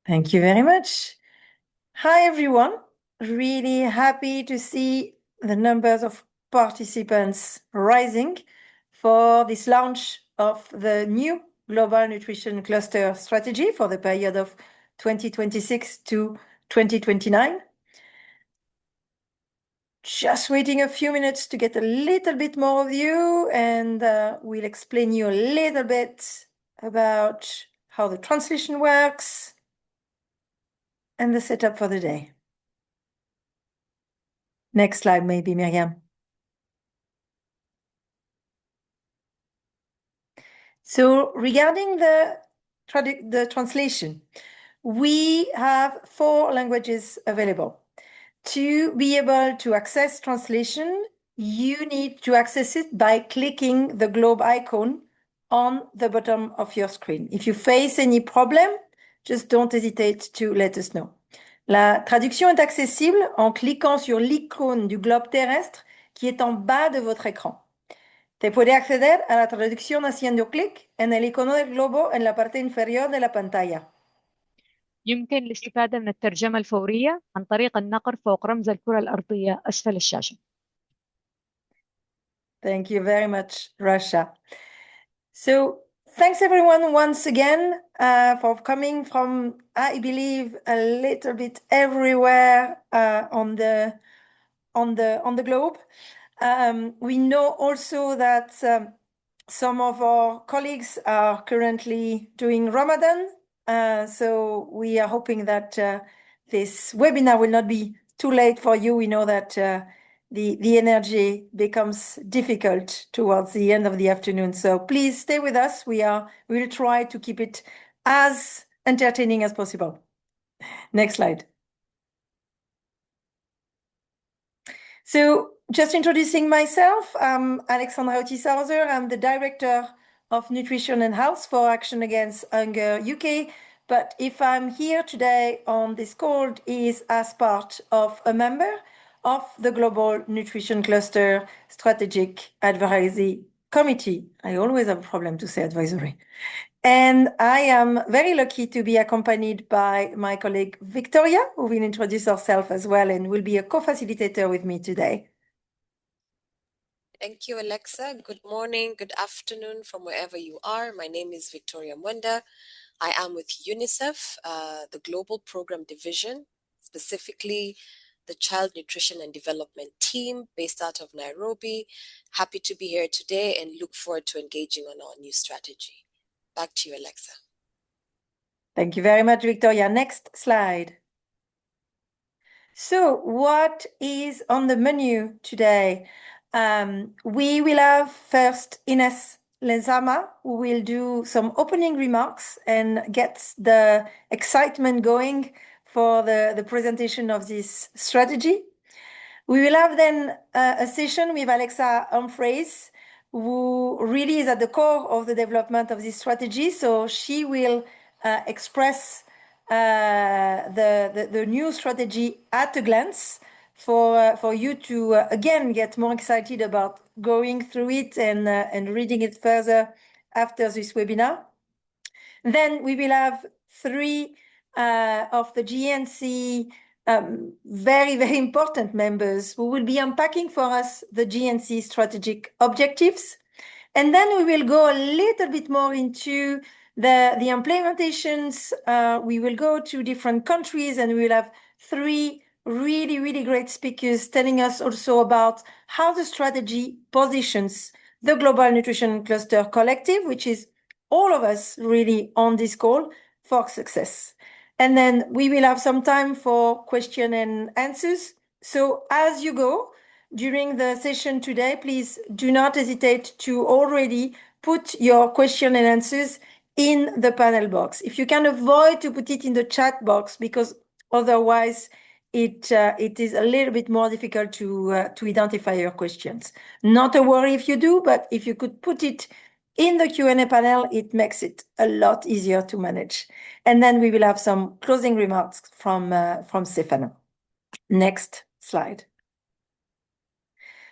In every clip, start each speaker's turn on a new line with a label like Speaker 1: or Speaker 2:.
Speaker 1: Thank you very much. Hi, everyone. Really happy to see the numbers of participants rising for this launch of the new Global Nutrition Cluster strategy for the period of 2026 to 2029. Just waiting a few minutes to get a little bit more of you, and we'll explain you a little bit about how the translation works and the setup for the day. Next slide, maybe, Myriam. So regarding the translation, we have 4 languages available. To be able to access translation, you need to access it by clicking the globe icon on the bottom of your screen. If you face any problem, just don't hesitate to let us know. La traduction est accessible en cliquant sur l'icône du globe terrestre qui est en bas de votre écran. Te puede acceder a la traducción haciendo clic en el icono del globo en la parte inferior de la pantalla.
Speaker 2: يمكن الاستفادة من الترجمة الفورية عن طريق النقر فوق رمز الكرة الأرضية أسفل الشاشة.
Speaker 1: Thank you very much, Rasha. So thanks everyone once again for coming from, I believe, a little bit everywhere on the globe. We know also that some of our colleagues are currently doing Ramadan. So we are hoping that this webinar will not be too late for you. We know that the energy becomes difficult towards the end of the afternoon. So please stay with us. We will try to keep it as entertaining as possible. Next slide. So just introducing myself, I'm 𝗘𝗀𝗴𝗶𝗀𝗵. I'm the Director of Nutrition and Health for Action Against Hunger UK. But if I'm here today on this call is as part of a member of the Global Nutrition Cluster Strategic Advisory Committee. I always have a problem to say advisory. And I am very lucky to be accompanied by my colleague Victoria, who will introduce herself as well and will be a co-facilitator with me today.
Speaker 3: Thank you, Alexa. Good morning, good afternoon from wherever you are. My name is 𝗘𝗴𝗵𝗶𝗀𝗵. I am with UNICEF, the Global Program Division, specifically the Child Nutrition and Development Team based out of Nairobi. Happy to be here today and look forward to engaging on our new strategy. Back to you, Alexa.
Speaker 1: Thank you very much, Victoria. Next slide. So what is on the menu today? We will have first Ines Lezama, who will do some opening remarks and get the excitement going for the presentation of this strategy. We will have then a session with Alexa Humphreys, who really is at the core of the development of this strategy. So she will express the new strategy at a glance for you to again get more excited about going through it and reading it further after this webinar. Then we will have 3 of the GNC very, very important members who will be unpacking for us the GNC strategic objectives. And then we will go a little bit more into the implementations. We will go to different countries and we will have 3 really, really great speakers telling us also about how the strategy positions the Global Nutrition Cluster Collective, which is all of us really on this call for success. And then we will have some time for question and answers. So as you go during the session today, please do not hesitate to already put your question and answers in the panel box. If you can avoid to put it in the chat box, because otherwise it is a little bit more difficult to identify your questions. Not a worry if you do, but if you could put it in the Q&A panel, it makes it a lot easier to manage. And then we will have some closing remarks from Stefano. Next slide.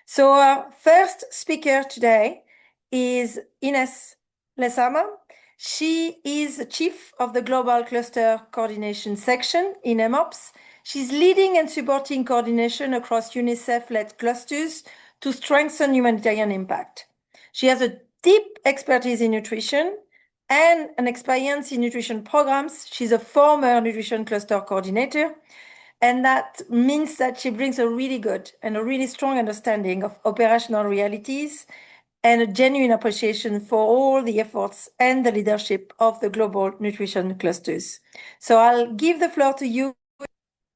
Speaker 1: So our first speaker today is Ines Lezama. She is the chief of the Global Cluster Coordination Section in EMOPS. She's leading and supporting coordination across UNICEF-led clusters to strengthen humanitarian impact. She has a deep expertise in nutrition and an experience in nutrition programs. She's a former nutrition cluster coordinator, and that means that she brings a really good and a really strong understanding of operational realities and a genuine appreciation for all the efforts and the leadership of the global nutrition clusters. So I'll give the floor to you,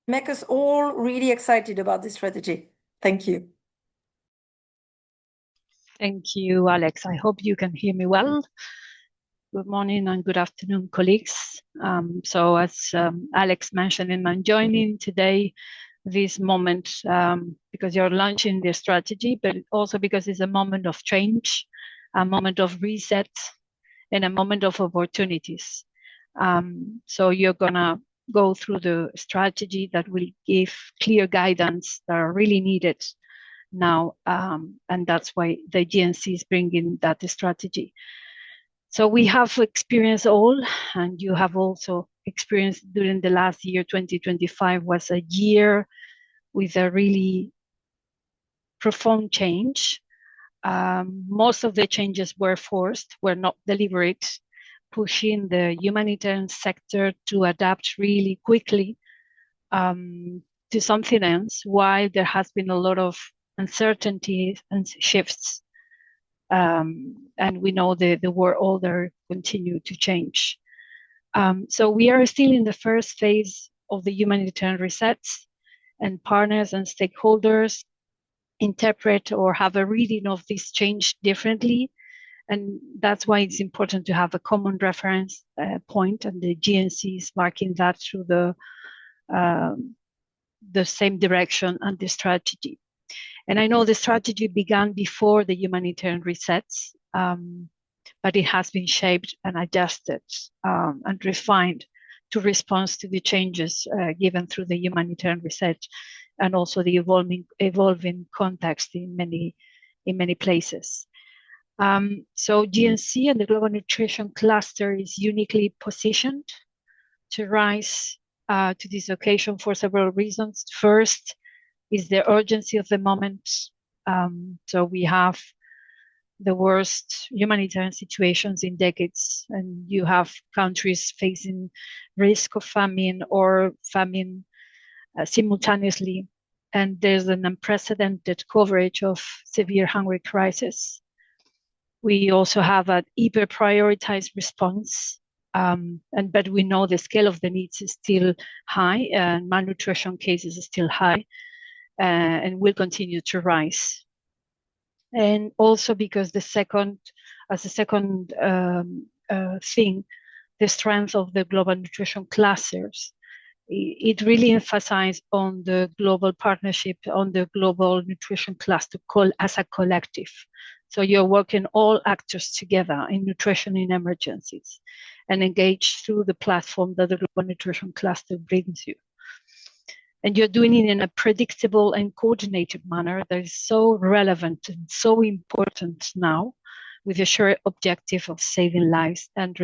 Speaker 1: make us all really excited about this strategy. Thank you.
Speaker 2: Thank you, Alex. I hope you can hear me well. Good morning and good afternoon, colleagues. So as Alex mentioned, I'm joining today this moment because you're launching the strategy, but also because it's a moment of change, a moment of reset, and a moment of opportunities. So you're gonna go through the strategy that will give clear guidance that are really needed now, and that's why the GNC is bringing that strategy. So we have experienced all, and you have also experienced during the last year, 2025 was a year with a really profound change. Most of the changes were forced, were not deliberate, pushing the humanitarian sector to adapt really quickly to something else, while there has been a lot of uncertainty and shifts. And we know the world order continue to change. So we are still in the first phase of the humanitarian resets, and partners and stakeholders interpret or have a reading of this change differently. And that's why it's important to have a common reference point, and the GNC is marking that through the same direction and the strategy. And I know the strategy began before the humanitarian resets, but it has been shaped and adjusted and refined to respond to the changes given through the humanitarian reset and also the evolving context in many places. So GNC and the Global Nutrition Cluster is uniquely positioned to rise to this occasion for several reasons. First is the urgency of the moment. So we have the worst humanitarian situations in decades, and you have countries facing risk of famine or famine simultaneously, and there's an unprecedented coverage of severe hunger crisis. We also have an hyper-prioritized response, but we know the scale of the needs is still high, and malnutrition cases are still high, and will continue to rise. And also because the second thing, the strength of the global nutrition clusters, it really emphasized on the global partnership, on the global nutrition cluster as a collective. So you're working all actors together in nutrition in emergencies and engage through the platform that the global nutrition cluster brings you. And you're doing it in a predictable and coordinated manner that is so relevant and so important now, with a shared objective of saving lives and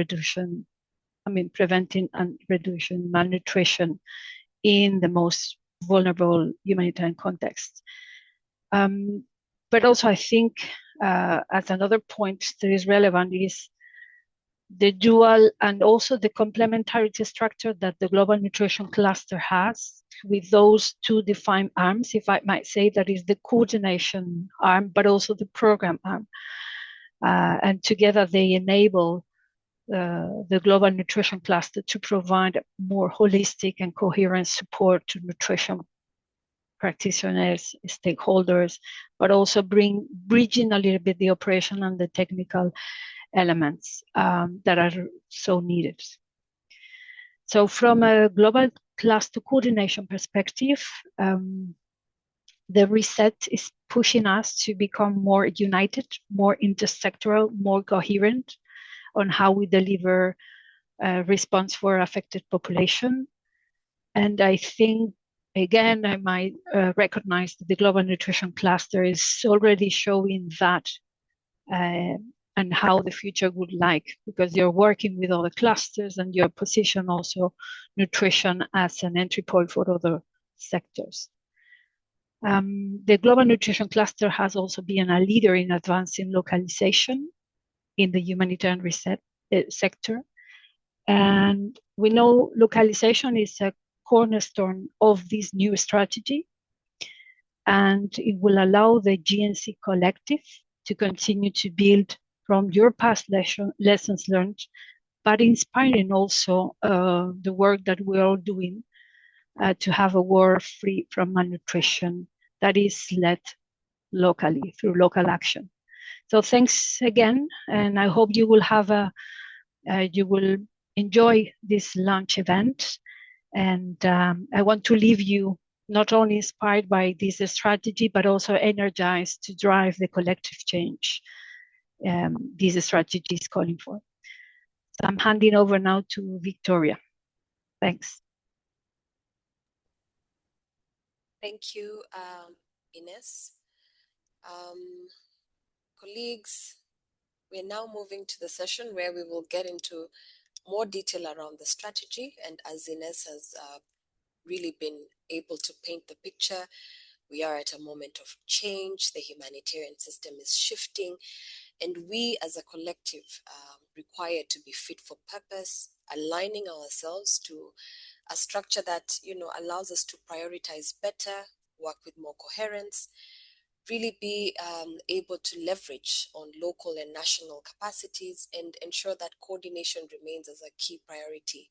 Speaker 2: preventing and reducing malnutrition in the most vulnerable humanitarian context. But also I think as another point that is relevant is the dual and also the complementarity structure that the global nutrition cluster has with those two defined arms, if I might say, that is the coordination arm, but also the program arm. And together they enable the global nutrition cluster to provide more holistic and coherent support to nutrition practitioners, stakeholders, but also bridging a little bit the operational and the technical elements that are so needed. So from a global cluster coordination perspective, the reset is pushing us to become more united, more intersectoral, more coherent on how we deliver response for affected population. And I think, again, I might recognize that the global nutrition cluster is already showing that and how the future would like, because you're working with other clusters and you're positioned also nutrition as an entry point for other sectors. The global nutrition cluster has also been a leader in advancing localization in the humanitarian reset sector. And we know localization is a cornerstone of this new strategy, and it will allow the GNC Collective to continue to build from your past lessons learned, but inspiring also the work that we're all doing to have a world free from malnutrition that is led locally through local action. So thanks again, and I hope you will have you will enjoy this launch event. And I want to leave you not only inspired by this strategy, but also energized to drive the collective change this strategy is calling for. So I'm handing over now to Victoria. Thanks.
Speaker 3: Thank you, Ines. Colleagues, we're now moving to the session where we will get into more detail around the strategy. And as Ines has really been able to paint the picture, we are at a moment of change. The humanitarian system is shifting, and we as a collective require to be fit for purpose, aligning ourselves to a structure that, you know, allows us to prioritize better, work with more coherence, really be able to leverage on local and national capacities, and ensure that coordination remains as a key priority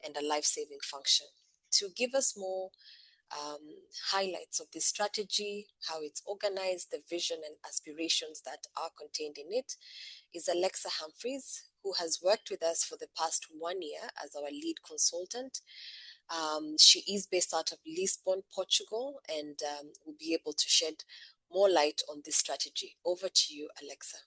Speaker 3: and a life-saving function. To give us more highlights of this strategy, how it's organized, the vision and aspirations that are contained in it, is 𝗘𝗀𝗵𝗃𝗧, who has worked with us for the past 1 year as our lead consultant. She is based out of Lisbon, Portugal, and will be able to shed more light on this strategy. Over to you, Alexa.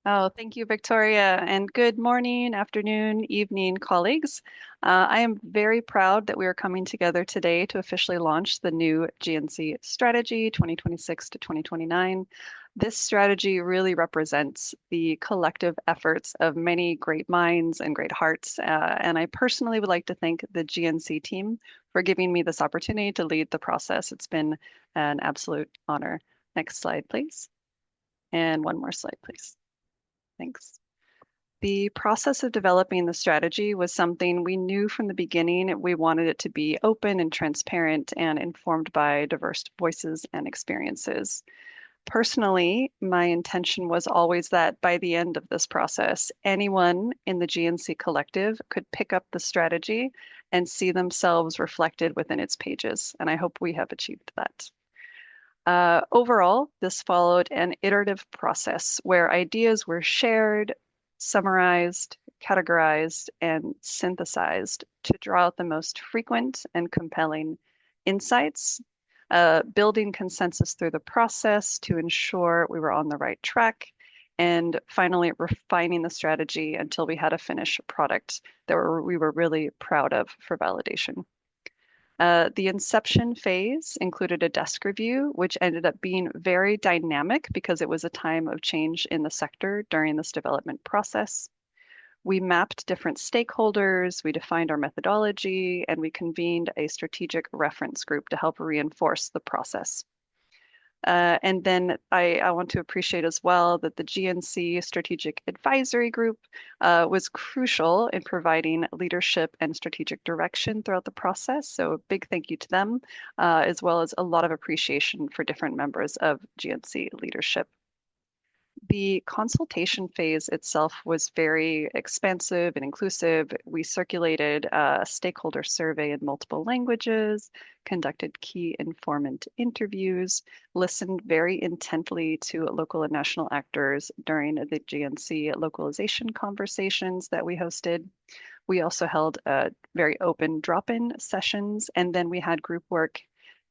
Speaker 4: Oh, thank you, Victoria, and good morning, afternoon, evening, colleagues. I am very proud that we are coming together today to officially launch the new GNC strategy 2026 to 2029. This strategy really represents the collective efforts of many great minds and great hearts, and I personally would like to thank the GNC team for giving me this opportunity to lead the process. It's been an absolute honor. Next slide, please. And one more slide, please. Thanks. The process of developing the strategy was something we knew from the beginning. We wanted it to be open and transparent and informed by diverse voices and experiences. Personally, my intention was always that by the end of this process, anyone in the GNC Collective could pick up the strategy and see themselves reflected within its pages, and I hope we have achieved that. Overall, this followed an iterative process where ideas were shared, summarized, categorized, and synthesized to draw out the most frequent and compelling insights, building consensus through the process to ensure we were on the right track, and finally refining the strategy until we had a finished product that we were really proud of for validation. The inception phase included a desk review, which ended up being very dynamic because it was a time of change in the sector during this development process. We mapped different stakeholders, we defined our methodology, and we convened a strategic reference group to help reinforce the process. And then I want to appreciate as well that the GNC Strategic Advisory Group was crucial in providing leadership and strategic direction throughout the process. So a big thank you to them, as well as a lot of appreciation for different members of GNC leadership. The consultation phase itself was very expansive and inclusive. We circulated a stakeholder survey in multiple languages, conducted key informant interviews, listened very intently to local and national actors during the GNC localization conversations that we hosted. We also held very open drop-in sessions, and then we had group work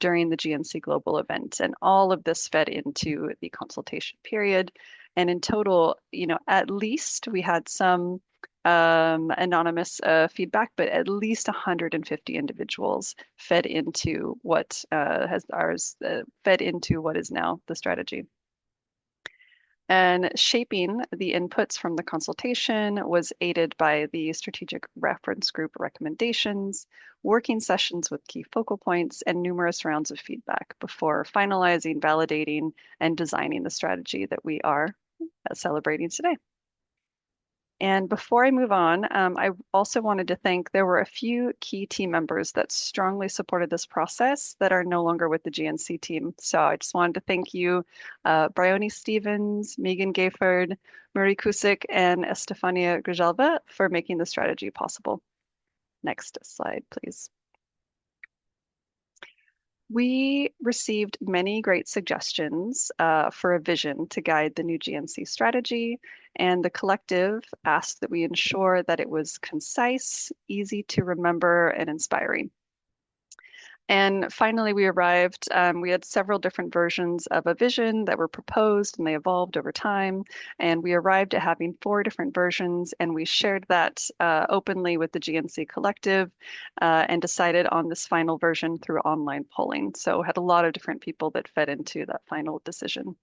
Speaker 4: during the GNC Global event. And all of this fed into the consultation period. And in total, you know, at least we had some anonymous feedback, but at least 150 individuals fed into what fed into what is now the strategy. And shaping the inputs from the consultation was aided by the strategic reference group recommendations, working sessions with key focal points, and numerous rounds of feedback before finalizing, validating, and designing the strategy that we are celebrating today. And before I move on, I also wanted to thank, there were a few key team members that strongly supported this process that are no longer with the GNC team. So I just wanted to thank you, Bryony Stevens, Megan Gayford, Marie Kusik, and 𝗘𝗀𝗴𝗶𝗀𝗵 for making the strategy possible. Next slide, please. We received many great suggestions for a vision to guide the new GNC strategy, and the collective asked that we ensure that it was concise, easy to remember, and inspiring. And finally, we arrived, we had several different versions of a vision that were proposed, and they evolved over time. And we arrived at having 4 different versions, and we shared that openly with the GNC Collective and decided on this final version through online polling. So had a lot of different people that fed into that final decision.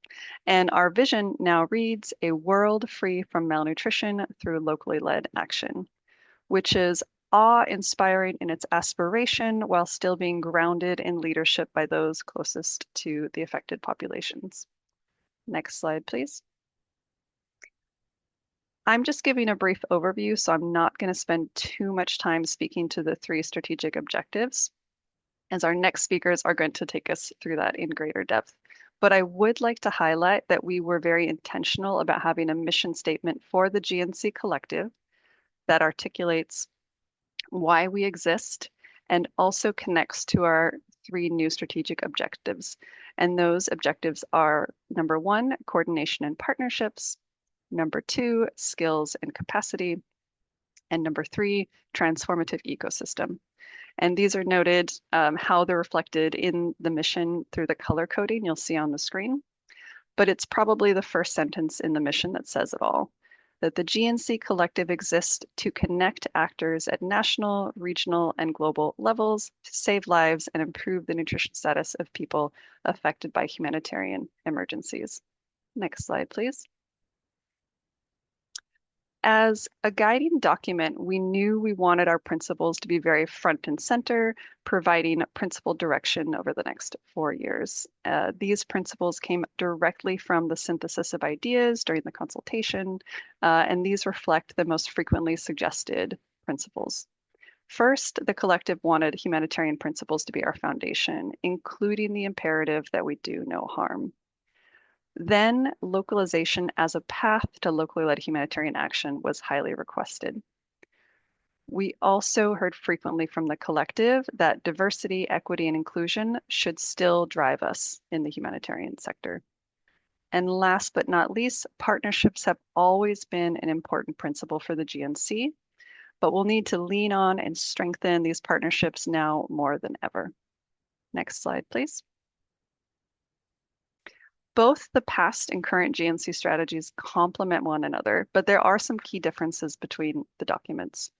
Speaker 4: And our vision now reads, a world free from malnutrition through locally led action, which is awe-inspiring in its aspiration while still being grounded in leadership by those closest to the affected populations. Next slide, please. I'm just giving a brief overview, so I'm not going to spend too much time speaking to the 3 strategic objectives, as our next speakers are going to take us through that in greater depth. But I would like to highlight that we were very intentional about having a mission statement for the GNC Collective that articulates why we exist and also connects to our 3 new strategic objectives. And those objectives are number 1, coordination and partnerships, number 2, skills and capacity, and number 3, transformative ecosystem. And these are noted how they're reflected in the mission through the color coding you'll see on the screen. But it's probably the first sentence in the mission that says it all, that the GNC Collective exists to connect actors at national, regional, and global levels to save lives and improve the nutrition status of people affected by humanitarian emergencies. Next slide, please. As a guiding document, we knew we wanted our principles to be very front and center, providing principled direction over the next 4 years. These principles came directly from the synthesis of ideas during the consultation, and these reflect the most frequently suggested principles. First, the collective wanted humanitarian principles to be our foundation, including the imperative that we do no harm. Then localization as a path to locally led humanitarian action was highly requested. We also heard frequently from the collective that diversity, equity, and inclusion should still drive us in the humanitarian sector. And last but not least, partnerships have always been an important principle for the GNC, but we'll need to lean on and strengthen these partnerships now more than ever. Next slide, please. Both the past and current GNC strategies complement one another, but there are some key differences between the documents.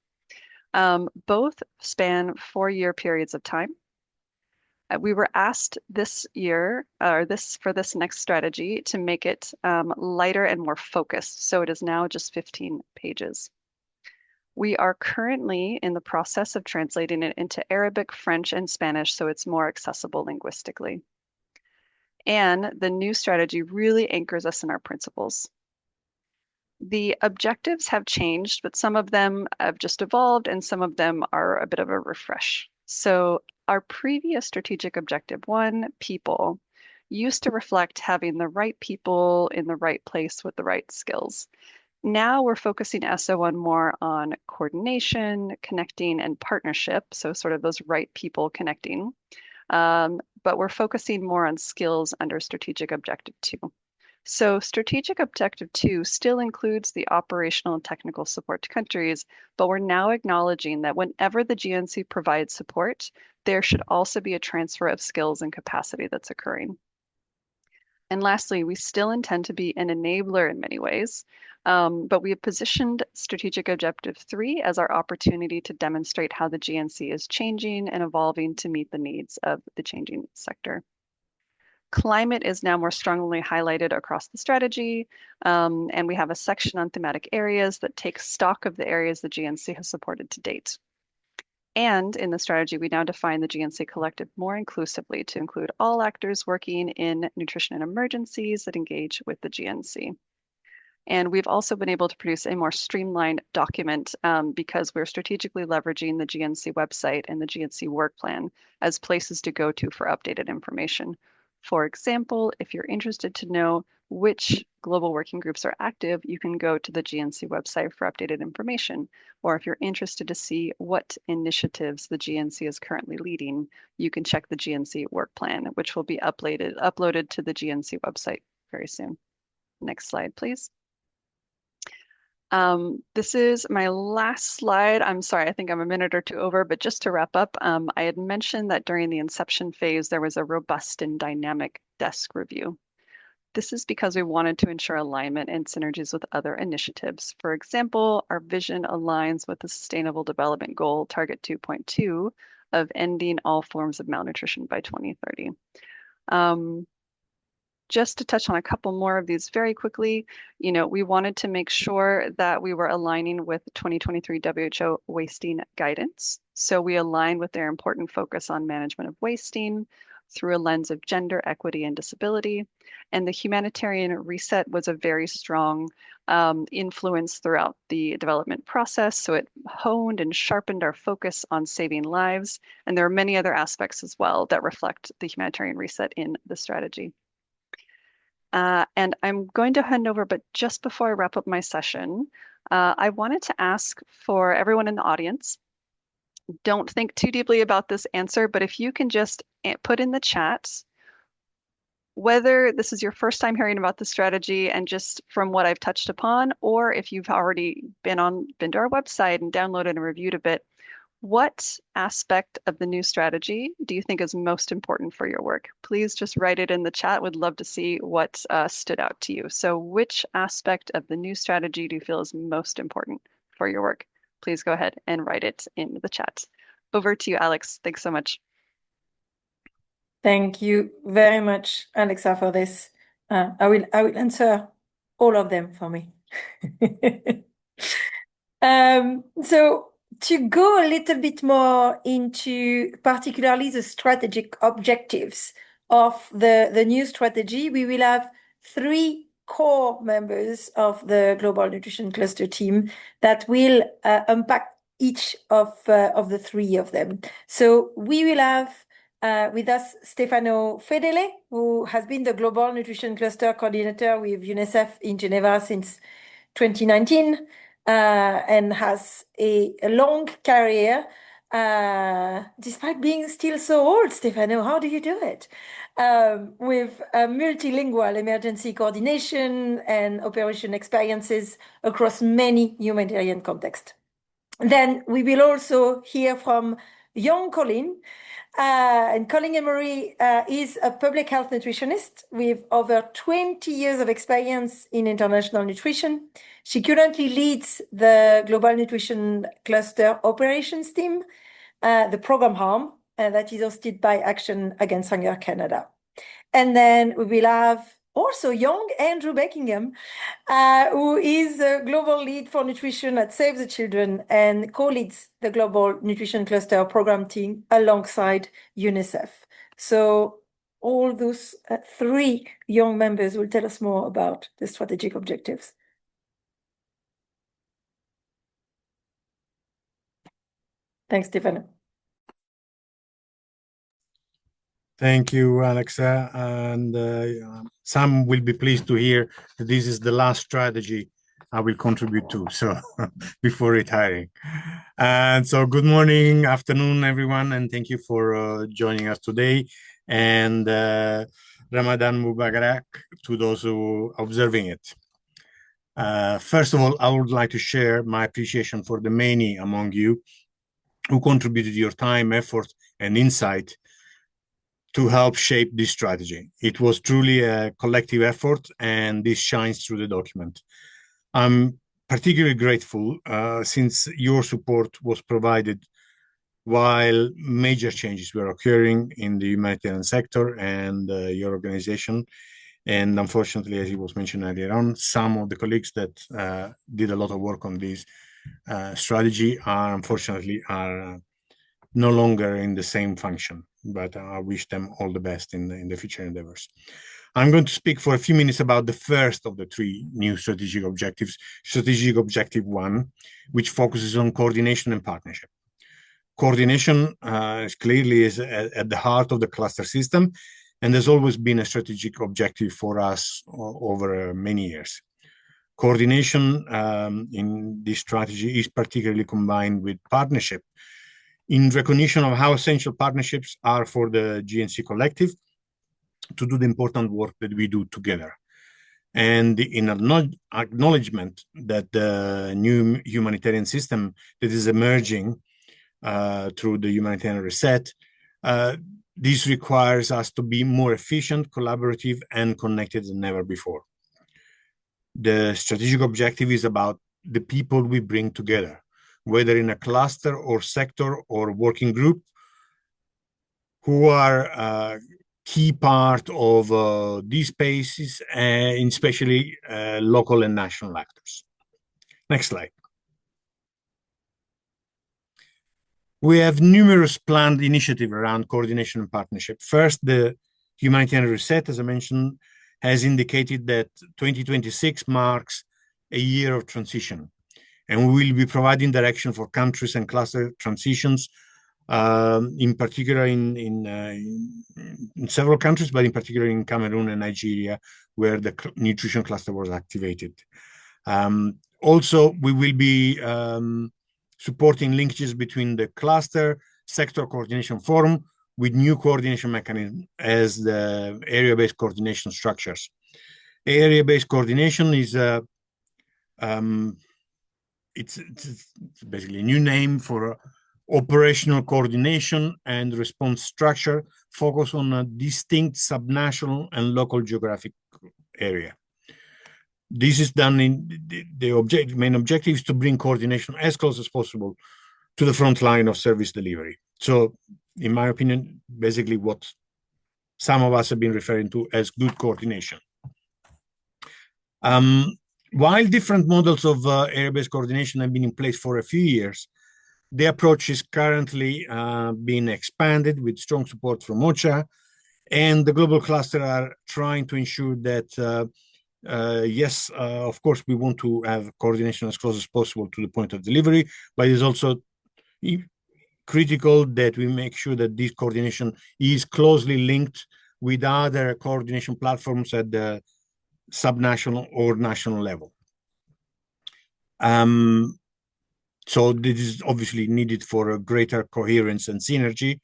Speaker 4: Both span 4-year periods of time. We were asked this year, or for this next strategy, to make it lighter and more focused, so it is now just 15 pages. We are currently in the process of translating it into Arabic, French, and Spanish, so it's more accessible linguistically. And the new strategy really anchors us in our principles. The objectives have changed, but some of them have just evolved and some of them are a bit of a refresh. So our previous strategic objective 1, people, used to reflect having the right people in the right place with the right skills. Now we're focusing SO1 more on coordination, connecting, and partnership, so sort of those right people connecting. But we're focusing more on skills under strategic objective 2. So strategic objective 2 still includes the operational and technical support to countries, but we're now acknowledging that whenever the GNC provides support, there should also be a transfer of skills and capacity that's occurring. And lastly, we still intend to be an enabler in many ways, but we have positioned strategic objective 3 as our opportunity to demonstrate how the GNC is changing and evolving to meet the needs of the changing sector. Climate is now more strongly highlighted across the strategy, and we have a section on thematic areas that takes stock of the areas the GNC has supported to date. And in the strategy, we now define the GNC Collective more inclusively to include all actors working in nutrition and emergencies that engage with the GNC. And we've also been able to produce a more streamlined document because we're strategically leveraging the GNC website and the GNC work plan as places to go to for updated information. For example, if you're interested to know which global working groups are active, you can go to the GNC website for updated information. Or if you're interested to see what initiatives the GNC is currently leading, you can check the GNC work plan, which will be uploaded to the GNC website very soon. Next slide, please. This is my last slide. I'm sorry, I think I'm a minute or two over, but just to wrap up, I had mentioned that during the inception phase, there was a robust and dynamic desk review. This is because we wanted to ensure alignment and synergies with other initiatives. For example, our vision aligns with the Sustainable Development Goal, Target 2.2, of ending all forms of malnutrition by 2030. Just to touch on a couple more of these very quickly, we wanted to make sure that we were aligning with 2023 WHO wasting guidance. So we aligned with their important focus on management of wasting through a lens of gender, equity, and disability. And the humanitarian reset was a very strong influence throughout the development process. So it honed and sharpened our focus on saving lives. And there are many other aspects as well that reflect the humanitarian reset in the strategy. And I'm going to hand over, but just before I wrap up my session, I wanted to ask for everyone in the audience, don't think too deeply about this answer, but if you can just put in the chat whether this is your first time hearing about the strategy and just from what I've touched upon, or if you've already been to our website and downloaded and reviewed a bit, what aspect of the new strategy do you think is most important for your work? Please just write it in the chat. Would love to see what stood out to you. So which aspect of the new strategy do you feel is most important for your work? Please go ahead and write it in the chat. Over to you, Alex. Thanks so much.
Speaker 1: Thank you very much, Alexa, for this. I will answer all of them for me. So to go a little bit more into particularly the strategic objectives of the new strategy, we will have 3 core members of the Global Nutrition Cluster team that will unpack each of the 3 of them. So we will have with us 𝗘𝗴𝗄𝗵𝗹𝗶𝗀𝗋, who has been the Global Nutrition Cluster Coordinator with UNICEF in Geneva since 2019 and has a long career, despite being still so old. 𝗘𝗴𝗄, how do you do it? With multilingual emergency coordination and operation experiences across many humanitarian contexts. Then we will also hear from young Colin. And 𝗘𝗀𝗽𝗵𝗋 is a public health nutritionist with over 20 years of experience in international nutrition. She currently leads the Global Nutrition Cluster Operations Team, the program arm that is hosted by Action Against Hunger Canada. And then we will have also young Andrew Beckingham, who is a global lead for nutrition at Save the Children and co-leads the Global Nutrition Cluster program team alongside UNICEF. So all those 3 young members will tell us more about the strategic objectives. Thanks, 𝗘𝗴𝗄.
Speaker 5: Thank you, Alexa. And some will be pleased to hear that this is the last strategy I will contribute to, so before retiring. And so good morning, afternoon, everyone, and thank you for joining us today. And Ramadan Mubarak to those who are observing it. First of all, I would like to share my appreciation for the many among you who contributed your time, effort, and insight to help shape this strategy. It was truly a collective effort, and this shines through the document. I'm particularly grateful since your support was provided while major changes were occurring in the humanitarian sector and your organization. And unfortunately, as it was mentioned earlier on, some of the colleagues that did a lot of work on this strategy unfortunately are no longer in the same function, but I wish them all the best in the future endeavors. I'm going to speak for a few minutes about the first of the three new strategic objectives, strategic objective 1, which focuses on coordination and partnership. Coordination clearly is at the heart of the cluster system, and has always been a strategic objective for us over many years. Coordination in this strategy is particularly combined with partnership, in recognition of how essential partnerships are for the GNC Collective to do the important work that we do together. And in acknowledgement that the new humanitarian system that is emerging through the humanitarian reset, this requires us to be more efficient, collaborative, and connected than ever before. The strategic objective is about the people we bring together, whether in a cluster or sector or working group, who are key part of these spaces, and especially local and national actors. Next slide. We have numerous planned initiatives around coordination and partnership. First, the humanitarian reset, as I mentioned, has indicated that 2026 marks a year of transition, and we will be providing direction for countries and cluster transitions, in particular in several countries, but in particular in Cameroon and Nigeria, where the nutrition cluster was activated. Also, we will be supporting linkages between the cluster sector coordination forum with new coordination mechanism as the area-based coordination structures. Area-based coordination is it's basically a new name for operational coordination and response structure focused on a distinct subnational and local geographic area. This is done in the main objective is to bring coordination as close as possible to the front line of service delivery. So, in my opinion, basically what some of us have been referring to as good coordination. While different models of area-based coordination have been in place for a few years, the approach is currently being expanded with strong support from OCHA, and the global cluster are trying to ensure that yes, of course, we want to have coordination as close as possible to the point of delivery, but it's also critical that we make sure that this coordination is closely linked with other coordination platforms at the subnational or national level. So this is obviously needed for a greater coherence and synergy,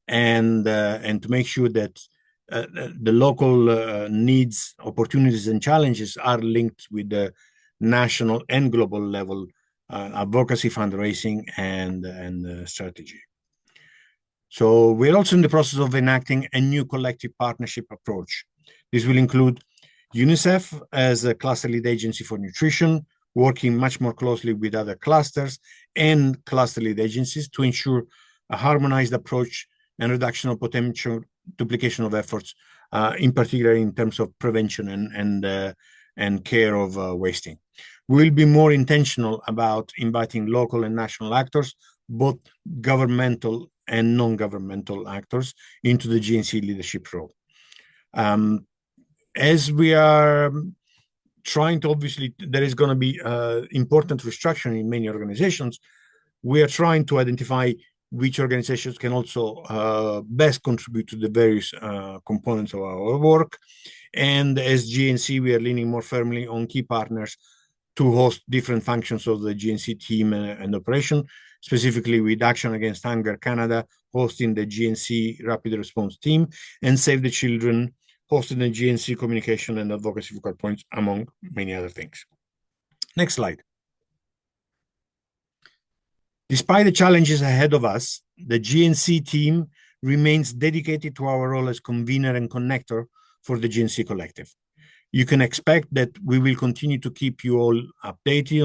Speaker 5: and to make sure that the local needs, opportunities, and challenges are linked with the national and global level advocacy, fundraising, and strategy. So we're also in the process of enacting a new collective partnership approach. This will include UNICEF as a cluster lead agency for nutrition, working much more closely with other clusters and cluster lead agencies to ensure a harmonized approach and reduction of potential duplication of efforts, in particular in terms of prevention and care of wasting. We'll be more intentional about inviting local and national actors, both governmental and non-governmental actors, into the GNC leadership role. As we are trying to, obviously, there is going to be important restructuring in many organizations. We are trying to identify which organizations can also best contribute to the various components of our work. And as GNC, we are leaning more firmly on key partners to host different functions of the GNC team and operation, specifically with Action Against Hunger Canada hosting the GNC Rapid Response Team, and Save the Children hosting the GNC Communication and Advocacy Focal Points, among many other things. Next slide. Despite the challenges ahead of us, the GNC team remains dedicated to our role as convener and connector for the GNC Collective. You can expect that we will continue to keep you all updated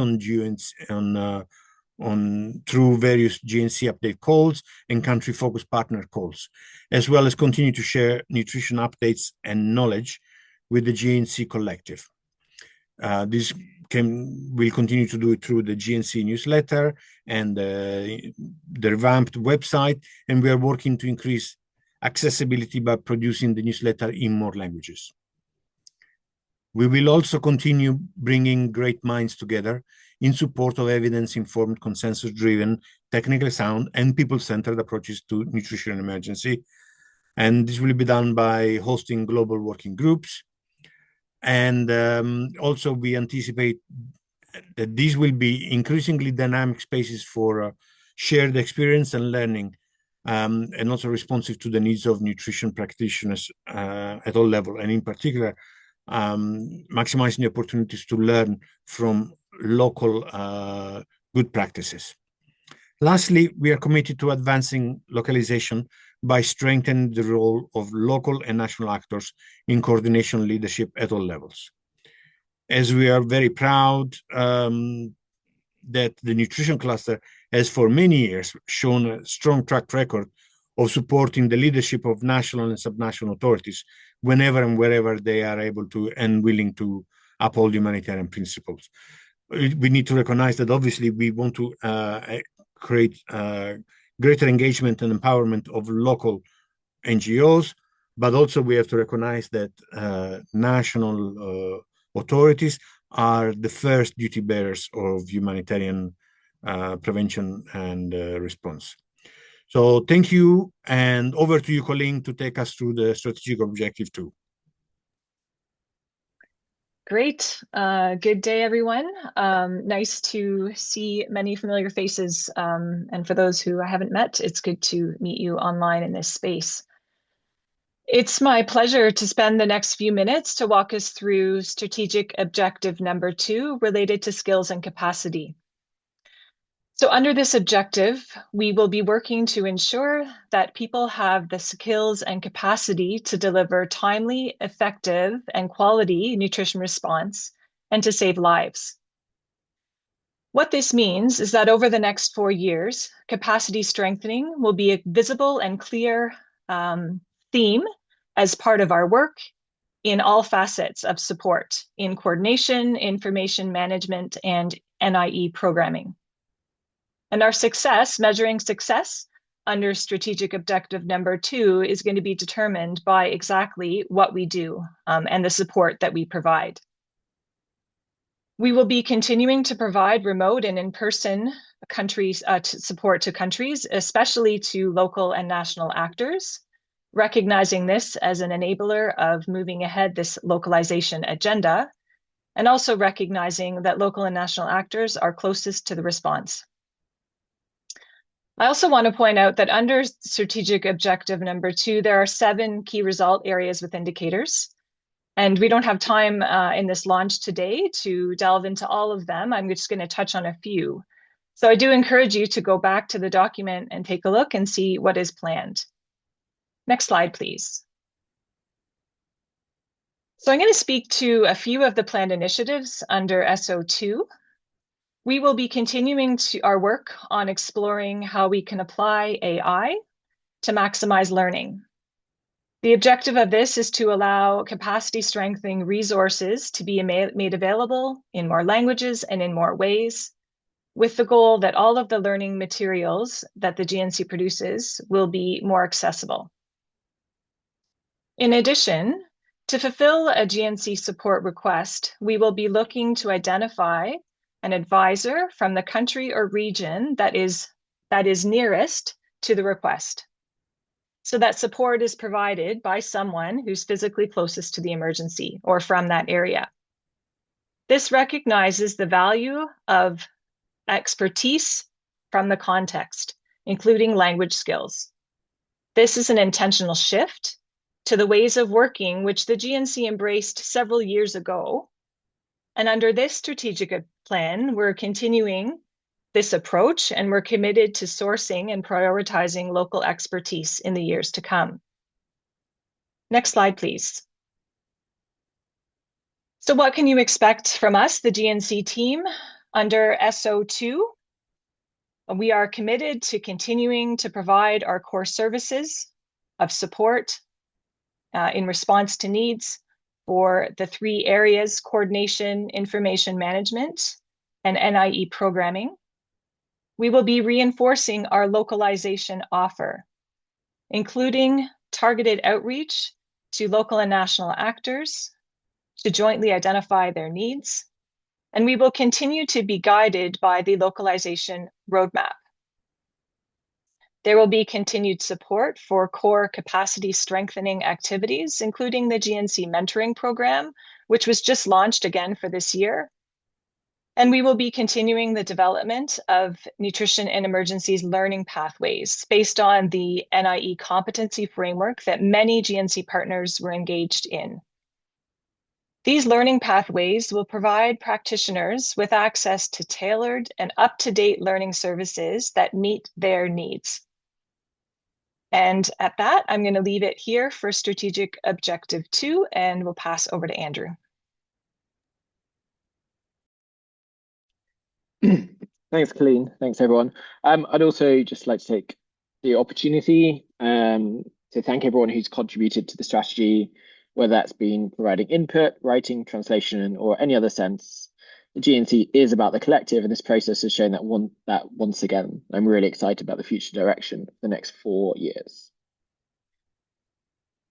Speaker 5: on through various GNC update calls and country-focused partner calls, as well as continue to share nutrition updates and knowledge with the GNC Collective. This will continue to do it through the GNC newsletter and the revamped website, and we are working to increase accessibility by producing the newsletter in more languages. We will also continue bringing great minds together in support of evidence-informed, consensus-driven, technically sound, and people-centered approaches to nutrition and emergency. And this will be done by hosting global working groups. And also we anticipate that these will be increasingly dynamic spaces for shared experience and learning, and also responsive to the needs of nutrition practitioners at all levels, and in particular, maximizing the opportunities to learn from local good practices. Lastly, we are committed to advancing localization by strengthening the role of local and national actors in coordination leadership at all levels. As we are very proud that the nutrition cluster has for many years shown a strong track record of supporting the leadership of national and subnational authorities whenever and wherever they are able to and willing to uphold humanitarian principles. We need to recognize that obviously we want to create greater engagement and empowerment of local NGOs, but also we have to recognize that national authorities are the first duty bearers of humanitarian prevention and response. So thank you, and over to you, Colleen, to take us through the strategic objective 2.
Speaker 6: Great. Good day, everyone. Nice to see many familiar faces. And for those who I haven't met, it's good to meet you online in this space. It's my pleasure to spend the next few minutes to walk us through strategic objective number 2 related to skills and capacity. So under this objective, we will be working to ensure that people have the skills and capacity to deliver timely, effective, and quality nutrition response and to save lives. What this means is that over the next 4 years, capacity strengthening will be a visible and clear theme as part of our work in all facets of support in coordination, information management, and NIE programming. And our success, measuring success under strategic objective number 2 is going to be determined by exactly what we do and the support that we provide. We will be continuing to provide remote and in-person countries support to countries, especially to local and national actors, recognizing this as an enabler of moving ahead this localization agenda, and also recognizing that local and national actors are closest to the response. I also want to point out that under strategic objective number 2, there are 7 key result areas with indicators. And we don't have time in this launch today to delve into all of them. I'm just going to touch on a few. So I do encourage you to go back to the document and take a look and see what is planned. Next slide, please. So I'm going to speak to a few of the planned initiatives under SO2. We will be continuing our work on exploring how we can apply AI to maximize learning. The objective of this is to allow capacity strengthening resources to be made available in more languages and in more ways, with the goal that all of the learning materials that the GNC produces will be more accessible. In addition, to fulfill a GNC support request, we will be looking to identify an advisor from the country or region that is nearest to the request. So that support is provided by someone who's physically closest to the emergency or from that area. This recognizes the value of expertise from the context, including language skills. This is an intentional shift to the ways of working which the GNC embraced several years ago. And under this strategic plan, we're continuing this approach, and we're committed to sourcing and prioritizing local expertise in the years to come. Next slide, please. So what can you expect from us, the GNC team, under SO2? We are committed to continuing to provide our core services of support in response to needs for the 3 areas: coordination, information management, and NIE programming. We will be reinforcing our localization offer, including targeted outreach to local and national actors to jointly identify their needs. And we will continue to be guided by the localization roadmap. There will be continued support for core capacity strengthening activities, including the GNC mentoring program, which was just launched again for this year. And we will be continuing the development of nutrition and emergencies learning pathways based on the NIE competency framework that many GNC partners were engaged in. These learning pathways will provide practitioners with access to tailored and up-to-date learning services that meet their needs. And at that, I'm going to leave it here for strategic objective 2, and we'll pass over to Andrew.
Speaker 7: Thanks, Colleen. Thanks, everyone. I'd also just like to take the opportunity to thank everyone who's contributed to the strategy, whether that's been providing input, writing, translation, or any other sense. The GNC is about the collective, and this process has shown that once again. I'm really excited about the future direction for the next 4 years.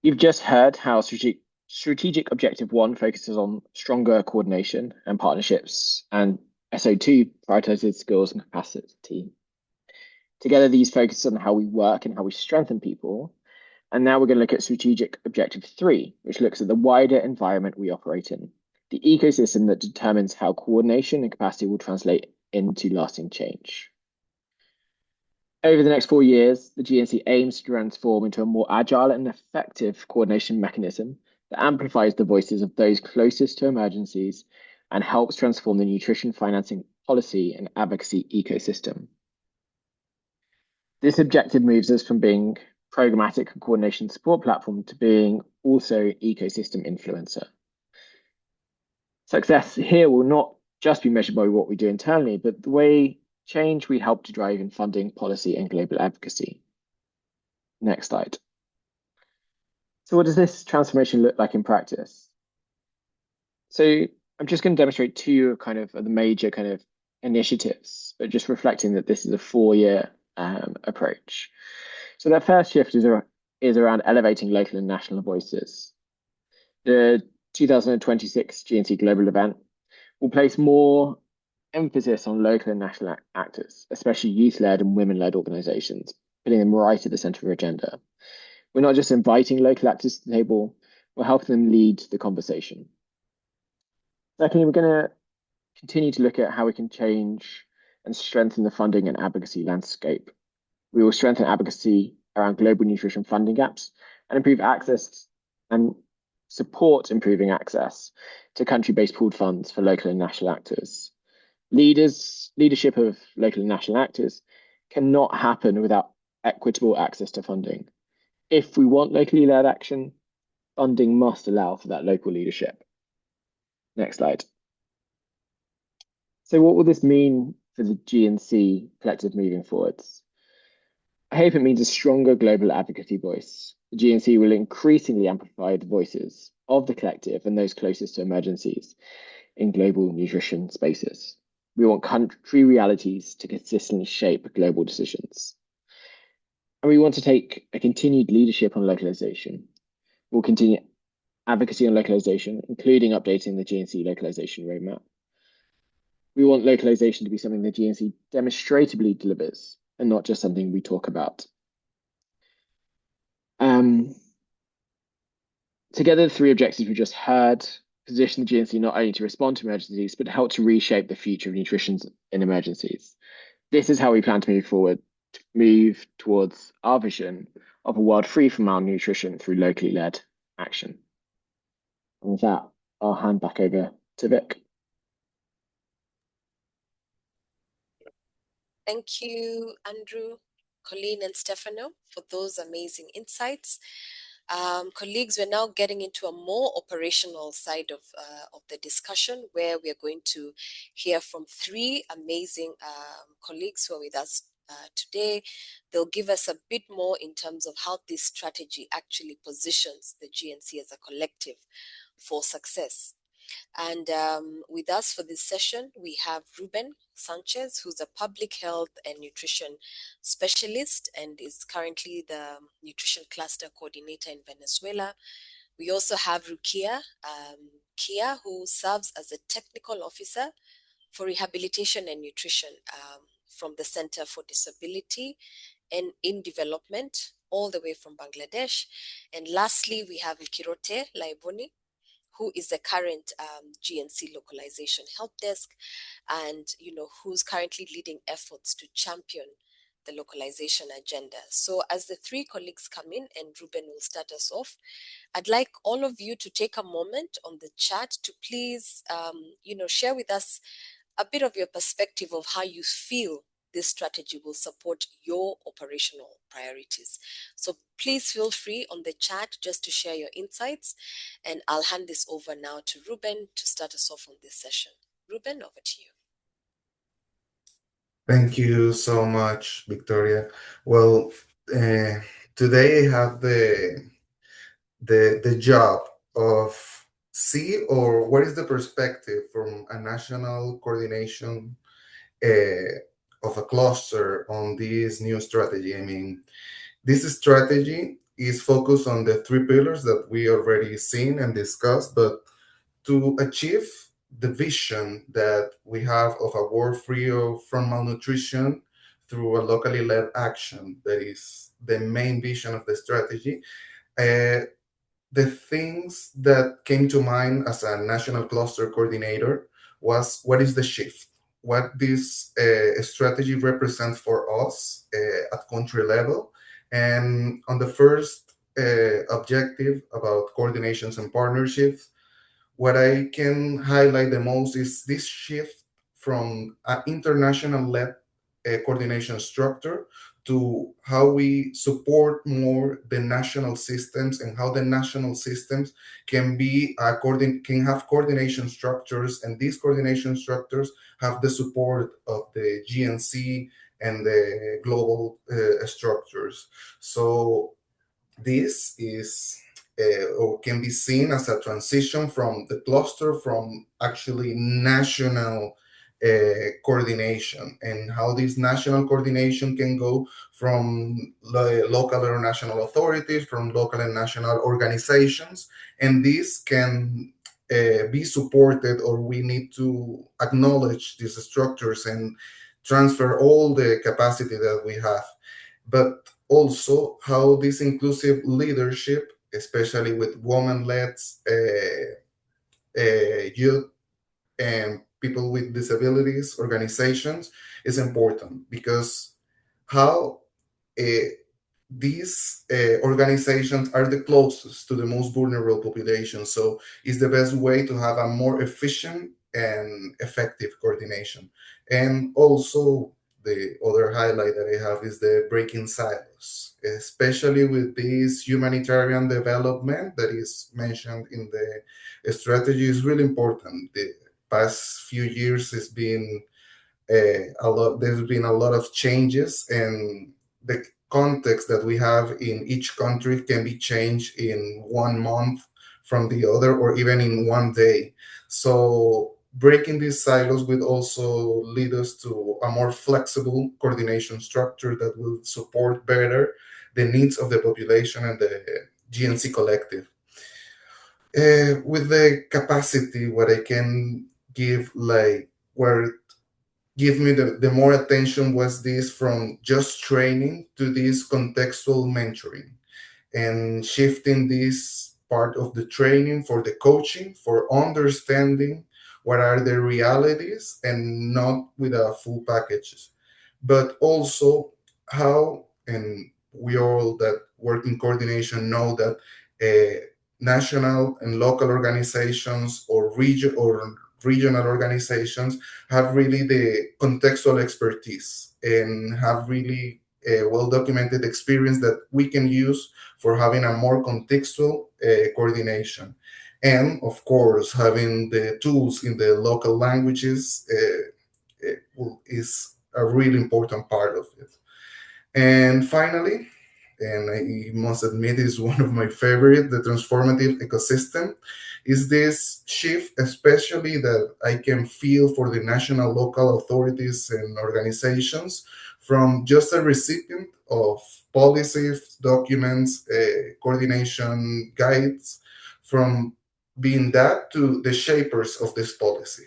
Speaker 7: You've just heard how strategic objective 1 focuses on stronger coordination and partnerships, and SO2 prioritizes skills and capacity. Together, these focus on how we work and how we strengthen people. And now we're going to look at strategic objective 3, which looks at the wider environment we operate in, the ecosystem that determines how coordination and capacity will translate into lasting change. Over the next 4 years, the GNC aims to transform into a more agile and effective coordination mechanism that amplifies the voices of those closest to emergencies and helps transform the nutrition financing policy and advocacy ecosystem. This objective moves us from being programmatic and coordination support platform to being also ecosystem influencer. Success here will not just be measured by what we do internally, but the way change we help to drive in funding, policy, and global advocacy. Next slide. So what does this transformation look like in practice? So I'm just going to demonstrate 2 of the major initiatives, but just reflecting that this is a 4-year approach. So that first shift is around elevating local and national voices. The 2026 GNC Global event will place more emphasis on local and national actors, especially youth-led and women-led organizations, putting them right at the center of our agenda. We're not just inviting local actors to the table, we're helping them lead the conversation. Secondly, we're going to continue to look at how we can change and strengthen the funding and advocacy landscape. We will strengthen advocacy around global nutrition funding gaps and improve access and support improving access to country-based pooled funds for local and national actors. Leadership of local and national actors cannot happen without equitable access to funding. If we want locally led action, funding must allow for that local leadership. Next slide. So what will this mean for the GNC Collective moving forwards? I hope it means a stronger global advocacy voice. The GNC will increasingly amplify the voices of the collective and those closest to emergencies in global nutrition spaces. We want country realities to consistently shape global decisions. And we want to take a continued leadership on localization. We'll continue advocacy on localization, including updating the GNC localization roadmap. We want localization to be something the GNC demonstratably delivers and not just something we talk about. Together, the 3 objectives we just heard position the GNC not only to respond to emergencies, but to help to reshape the future of nutrition in emergencies. This is how we plan to move forward, to move towards our vision of a world free from malnutrition through locally led action. And with that, I'll hand back over to Vic.
Speaker 3: Thank you, Andrew, Colleen, and Stefano, for those amazing insights. Colleagues, we're now getting into a more operational side of the discussion, where we are going to hear from three amazing colleagues who are with us today. They'll give us a bit more in terms of how this strategy actually positions the GNC as a collective for success. And with us for this session, we have Ruben Sanchez, who's a public health and nutrition specialist and is currently the nutrition cluster coordinator in Venezuela. We also have Kia, who serves as a technical officer for rehabilitation and nutrition from the Center for Disability and in Development, all the way from Bangladesh. And lastly, we have 𝗘𝗀𝗴𝗵𝗶𝗀𝗵, who is the current GNC localization help desk, and who's currently leading efforts to champion the localization agenda. So as the three colleagues come in, and Ruben will start us off, I'd like all of you to take a moment on the chat to please share with us a bit of your perspective of how you feel this strategy will support your operational priorities. So please feel free on the chat just to share your insights, and I'll hand this over now to Ruben to start us off on this session. Ruben, over to you.
Speaker 8: Thank you so much, Victoria. Well, today I have the job of what is the perspective from a national coordination of a cluster on this new strategy. I mean, this strategy is focused on the three pillars that we already seen and discussed, but to achieve the vision that we have of a world free from malnutrition through a locally led action, that is the main vision of the strategy. The things that came to mind as a national cluster coordinator was, what is the shift? What this strategy represents for us at country level. And on the first objective about coordinations and partnerships, what I can highlight the most is this shift from an international-led coordination structure to how we support more the national systems, and how the national systems can have coordination structures, and these coordination structures have the support of the GNC and the global structures. So this is or can be seen as a transition from the cluster from actually national coordination, and how this national coordination can go from local or national authorities, from local and national organizations, and this can be supported, or we need to acknowledge these structures and transfer all the capacity that we have. But also how this inclusive leadership, especially with women-led youth and people with disabilities organizations, is important, because how these organizations are the closest to the most vulnerable population. So it's the best way to have a more efficient and effective coordination. And also, the other highlight that I have is the breaking silos, especially with this humanitarian development that is mentioned in the strategy, is really important. The past few years has been there's been a lot of changes, and the context that we have in each country can be changed in 1 month from the other, or even in 1 day. So breaking these silos will also lead us to a more flexible coordination structure that will support better the needs of the population and the GNC Collective. With the capacity, what I can give, give me the more attention was this, from just training to this contextual mentoring, and shifting this part of the training for the coaching, for understanding what are the realities, and not with a full package, but also how, and we all that work in coordination know that national and local organizations or regional organizations have really the contextual expertise, and have really well-documented experience that we can use for having a more contextual coordination. And of course, having the tools in the local languages is a really important part of it. And finally, and I must admit is one of my favorite, the transformative ecosystem, is this shift, especially that I can feel for the national local authorities and organizations from just a recipient of policies, documents, coordination guides, from being that to the shapers of this policy.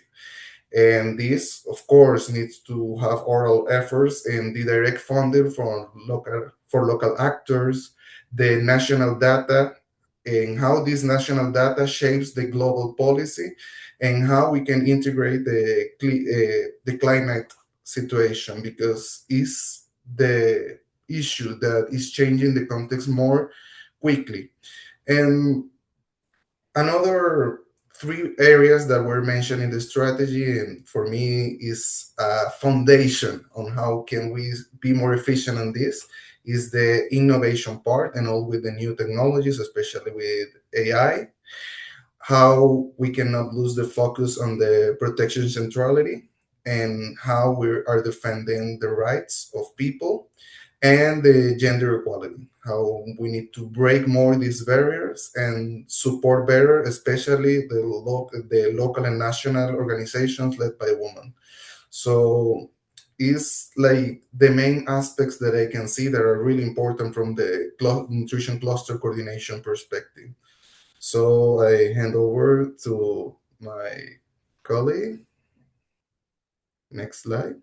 Speaker 8: And this, of course, needs to have oral efforts and the direct funding for local actors, the national data, and how this national data shapes the global policy, and how we can integrate the climate situation, because it's the issue that is changing the context more quickly. And another three areas that were mentioned in the strategy, and for me is a foundation on how can we be more efficient on this, is the innovation part, and all with the new technologies, especially with AI, how we cannot lose the focus on the protection centrality, and how we are defending the rights of people, and the gender equality, how we need to break more these barriers and support better, especially the local and national organizations led by women. So it's like the main aspects that I can see that are really important from the nutrition cluster coordination perspective. So I hand over to my colleague. Next slide.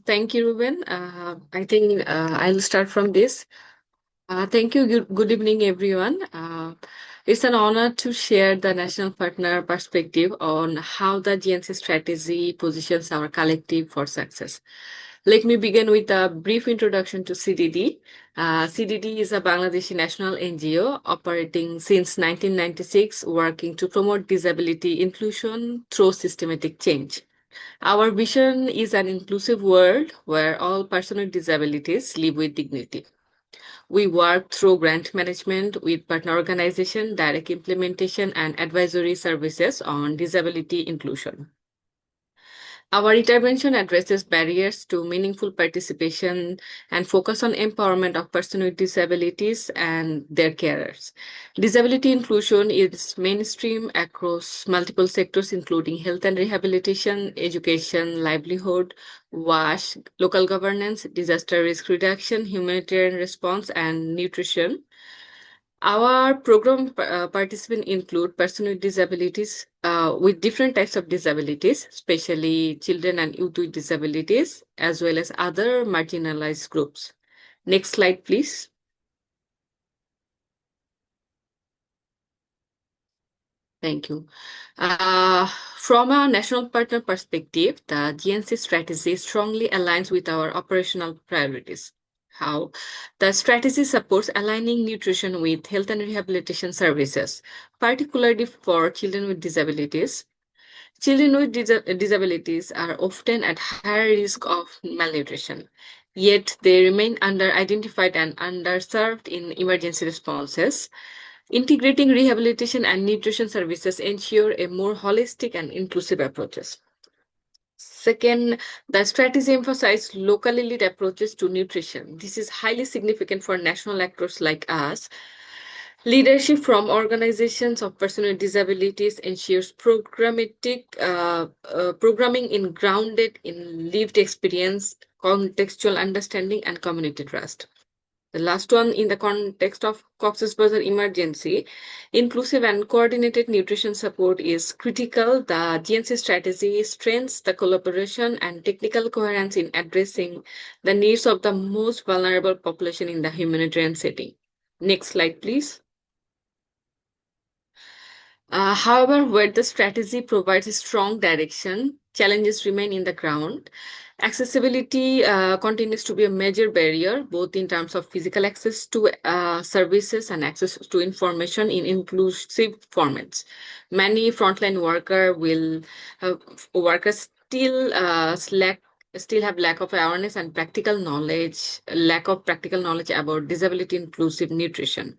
Speaker 9: Thank you, Ruben. I think I'll start from this. Thank you. Good evening, everyone. It's an honor to share the national partner perspective on how the GNC strategy positions our collective for success. Let me begin with a brief introduction to CDD. CDD is a Bangladeshi national NGO operating since 1996, working to promote disability inclusion through systematic change. Our vision is an inclusive world where all persons with disabilities live with dignity. We work through grant management with partner organization, direct implementation, and advisory services on disability inclusion. Our intervention addresses barriers to meaningful participation and focus on empowerment of persons with disabilities and their carers. Disability inclusion is mainstream across multiple sectors, including health and rehabilitation, education, livelihood, WASH, local governance, disaster risk reduction, humanitarian response, and nutrition. Our program participants include persons with disabilities, with different types of disabilities, especially children and youth with disabilities, as well as other marginalized groups. Next slide, please. Thank you. From a national partner perspective, the GNC strategy strongly aligns with our operational priorities. How? The strategy supports aligning nutrition with health and rehabilitation services, particularly for children with disabilities. Children with disabilities are often at higher risk of malnutrition, yet they remain under-identified and underserved in emergency responses. Integrating rehabilitation and nutrition services ensure a more holistic and inclusive approaches. Second, the strategy emphasizes locally led approaches to nutrition. This is highly significant for national actors like us. Leadership from organizations of persons with disabilities ensures programming grounded in lived experience, contextual understanding, and community trust. The last one, in the context of Cox's Bazar emergency, inclusive and coordinated nutrition support is critical. The GNC strategy strengthens the collaboration and technical coherence in addressing the needs of the most vulnerable population in the humanitarian setting. Next slide, please. However, where the strategy provides a strong direction, challenges remain in the ground. Accessibility continues to be a major barrier, both in terms of physical access to services and access to information in inclusive formats. Many frontline workers still have lack of awareness and lack of practical knowledge about disability inclusive nutrition.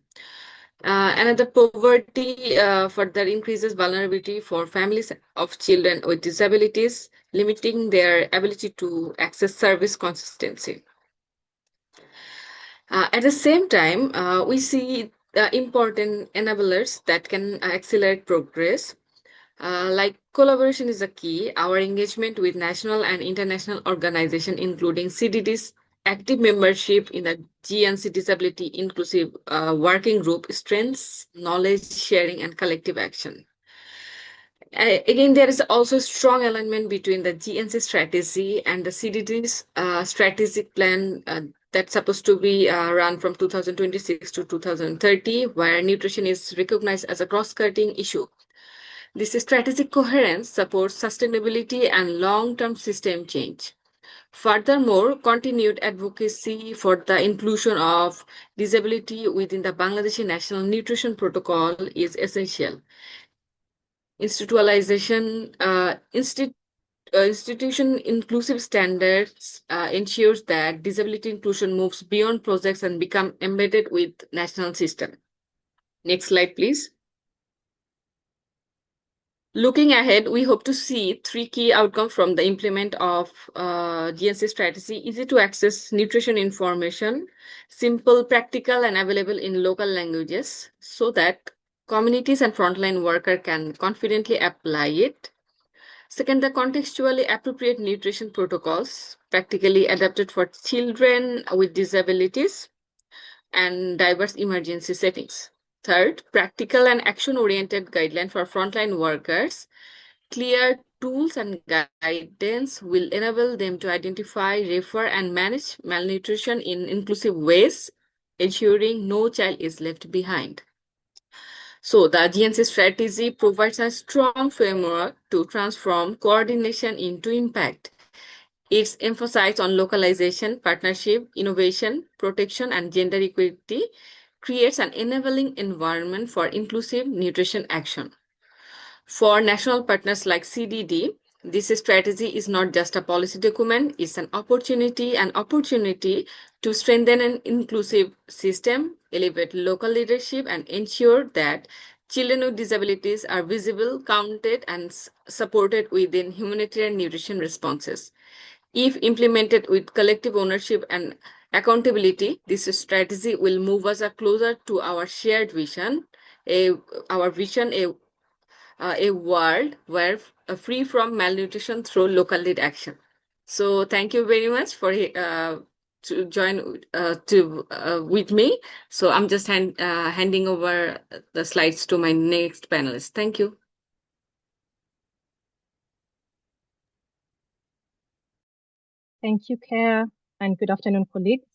Speaker 9: Another poverty further increases vulnerability for families of children with disabilities, limiting their ability to access service consistency. At the same time, we see important enablers that can accelerate progress. Like collaboration is a key. Our engagement with national and international organizations, including CDD's active membership in the GNC Disability Inclusive Working Group, strengthens knowledge sharing and collective action. Again, there is also strong alignment between the GNC strategy and the CDD's strategic plan that's supposed to be run from 2026 to 2030, where nutrition is recognized as a cross-cutting issue. This strategic coherence supports sustainability and long-term system change. Furthermore, continued advocacy for the inclusion of disability within the Bangladeshi National Nutrition Protocol is essential. Institution inclusive standards ensures that disability inclusion moves beyond projects and become embedded with national system. Next slide, please. Looking ahead, we hope to see 3 key outcomes from the implement of GNC strategy: easy to access nutrition information, simple, practical, and available in local languages so that communities and frontline workers can confidently apply it. Second, the contextually appropriate nutrition protocols, practically adapted for children with disabilities and diverse emergency settings. Third, practical and action-oriented guidelines for frontline workers. Clear tools and guidance will enable them to identify, refer, and manage malnutrition in inclusive ways, ensuring no child is left behind. So the GNC strategy provides a strong framework to transform coordination into impact. It's emphasized on localization, partnership, innovation, protection, and gender equity, creates an enabling environment for inclusive nutrition action. For national partners like CDD, this strategy is not just a policy document, it's an opportunity to strengthen an inclusive system, elevate local leadership, and ensure that children with disabilities are visible, counted, and supported within humanitarian nutrition responses. If implemented with collective ownership and accountability, this strategy will move us closer to our shared vision, a world where free from malnutrition through local lead action. So thank you very much for to join with me. So I'm just handing over the slides to my next panelist. Thank you.
Speaker 10: Thank you, Claire, and good afternoon, colleagues.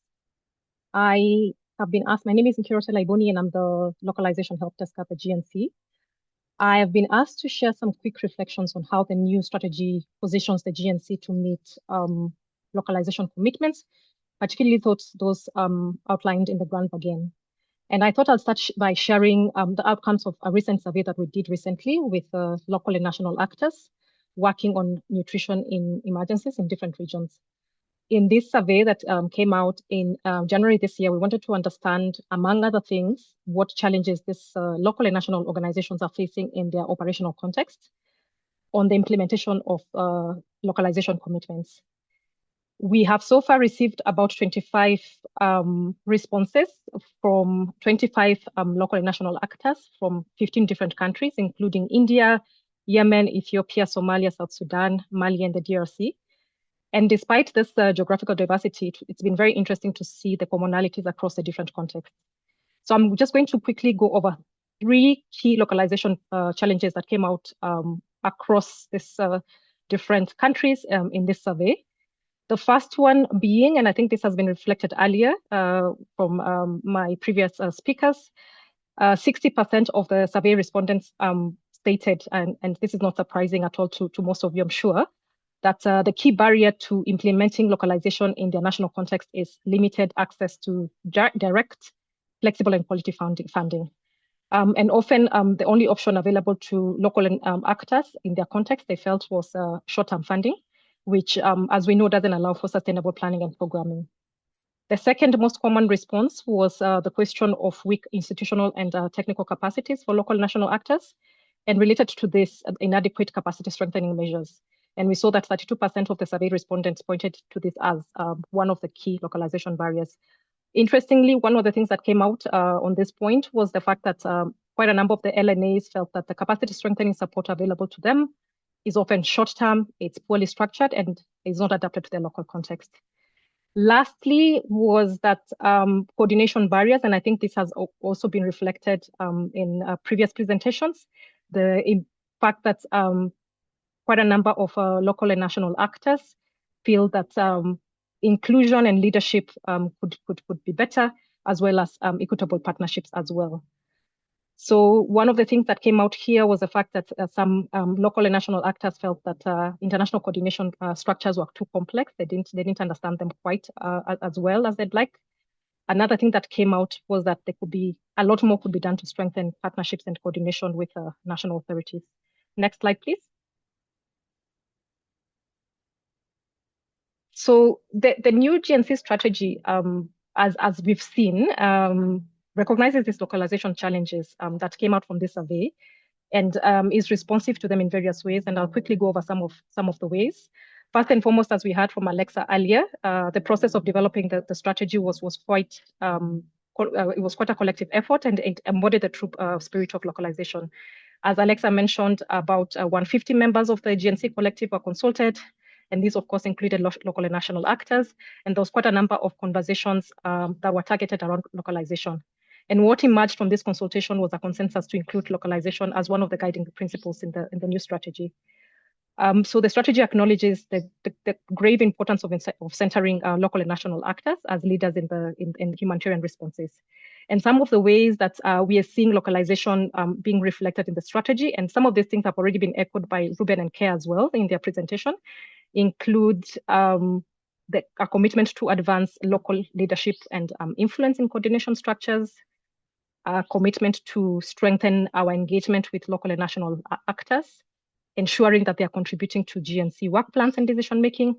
Speaker 10: I have been asked, my name is 𝗘𝗀𝗴𝗶𝗀𝗵, and I'm the Localization Help Desk at the GNC. I have been asked to share some quick reflections on how the new strategy positions the GNC to meet localization commitments, particularly those outlined in the grant bargain. And I thought I'll start by sharing the outcomes of a recent survey that we did recently with local and national actors working on nutrition in emergencies in different regions. In this survey that came out in January this year, we wanted to understand, among other things, what challenges these local and national organizations are facing in their operational context on the implementation of localization commitments. We have so far received about 25 responses from 25 local and national actors from 15 different countries, including India, Yemen, Ethiopia, Somalia, South Sudan, Mali, and the DRC. And despite this geographical diversity, it's been very interesting to see the commonalities across the different contexts. So I'm just going to quickly go over 3 key localization challenges that came out across this different countries in this survey. The first one being, and I think this has been reflected earlier from my previous speakers, 60% of the survey respondents stated, and this is not surprising at all to most of you, I'm sure, that the key barrier to implementing localization in their national context is limited access to direct, flexible, and quality funding. And often the only option available to local actors in their context, they felt, was short-term funding, which, as we know, doesn't allow for sustainable planning and programming. The second most common response was the question of weak institutional and technical capacities for local national actors, and related to this, inadequate capacity strengthening measures. And we saw that 32% of the survey respondents pointed to this as one of the key localization barriers. Interestingly, one of the things that came out on this point was the fact that quite a number of the LNAs felt that the capacity strengthening support available to them is often short-term, it's poorly structured, and is not adapted to their local context. Lastly was that coordination barriers, and I think this has also been reflected in previous presentations. The fact that quite a number of local and national actors feel that inclusion and leadership could be better, as well as equitable partnerships as well. So one of the things that came out here was the fact that some local and national actors felt that international coordination structures were too complex. They didn't understand them quite as well as they'd like. Another thing that came out was that there could be a lot more could be done to strengthen partnerships and coordination with national authorities. Next slide, please. So the new GNC strategy, as we've seen, recognizes these localization challenges that came out from this survey, and is responsive to them in various ways. And I'll quickly go over some of the ways. First and foremost, as we heard from Alexa earlier, the process of developing the strategy was quite it was quite a collective effort, and it embodied the true spirit of localization. As Alexa mentioned, about 150 members of the GNC Collective were consulted, and these, of course, included local and national actors. And there was quite a number of conversations that were targeted around localization. And what emerged from this consultation was a consensus to include localization as one of the guiding principles in the new strategy. So the strategy acknowledges the grave importance of centering local and national actors as leaders in humanitarian responses. And some of the ways that we are seeing localization being reflected in the strategy, and some of these things have already been echoed by Ruben and 𝗘𝗀𝗃 as well in their presentation, include a commitment to advance local leadership and influence in coordination structures, a commitment to strengthen our engagement with local and national actors, ensuring that they are contributing to GNC work plans and decision-making,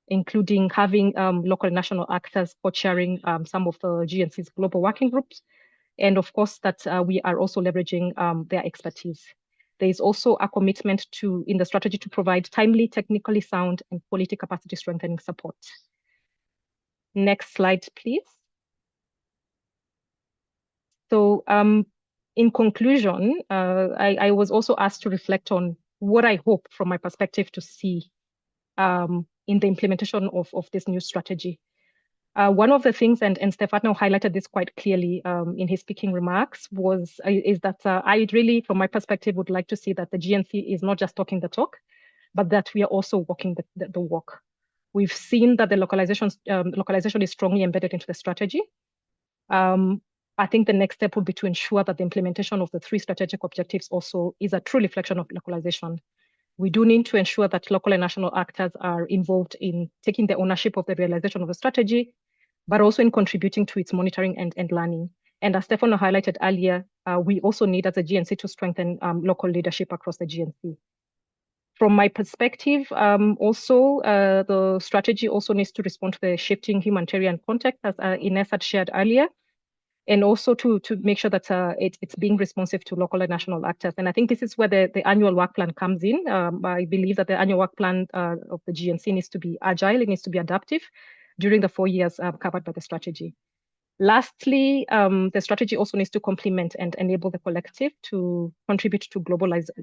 Speaker 10: including having local and national actors co-chairing some of the GNC's global working groups, and of course that we are also leveraging their expertise. There is also a commitment in the strategy to provide timely, technically sound, and quality capacity strengthening support. Next slide, please. So in conclusion, I was also asked to reflect on what I hope from my perspective to see in the implementation of this new strategy. One of the things, and Stefano highlighted this quite clearly in his speaking remarks, is that I really, from my perspective, would like to see that the GNC is not just talking the talk, but that we are also walking the walk. We've seen that the localization is strongly embedded into the strategy. I think the next step would be to ensure that the implementation of the 3 strategic objectives also is a true reflection of localization. We do need to ensure that local and national actors are involved in taking the ownership of the realization of the strategy, but also in contributing to its monitoring and learning. And as Stefano highlighted earlier, we also need as a GNC to strengthen local leadership across the GNC. From my perspective, also, the strategy also needs to respond to the shifting humanitarian context, as Ines had shared earlier, and also to make sure that it's being responsive to local and national actors. And I think this is where the annual work plan comes in. I believe that the annual work plan of the GNC needs to be agile, it needs to be adaptive during the 4 years covered by the strategy. Lastly, the strategy also needs to complement and enable the collective to contribute to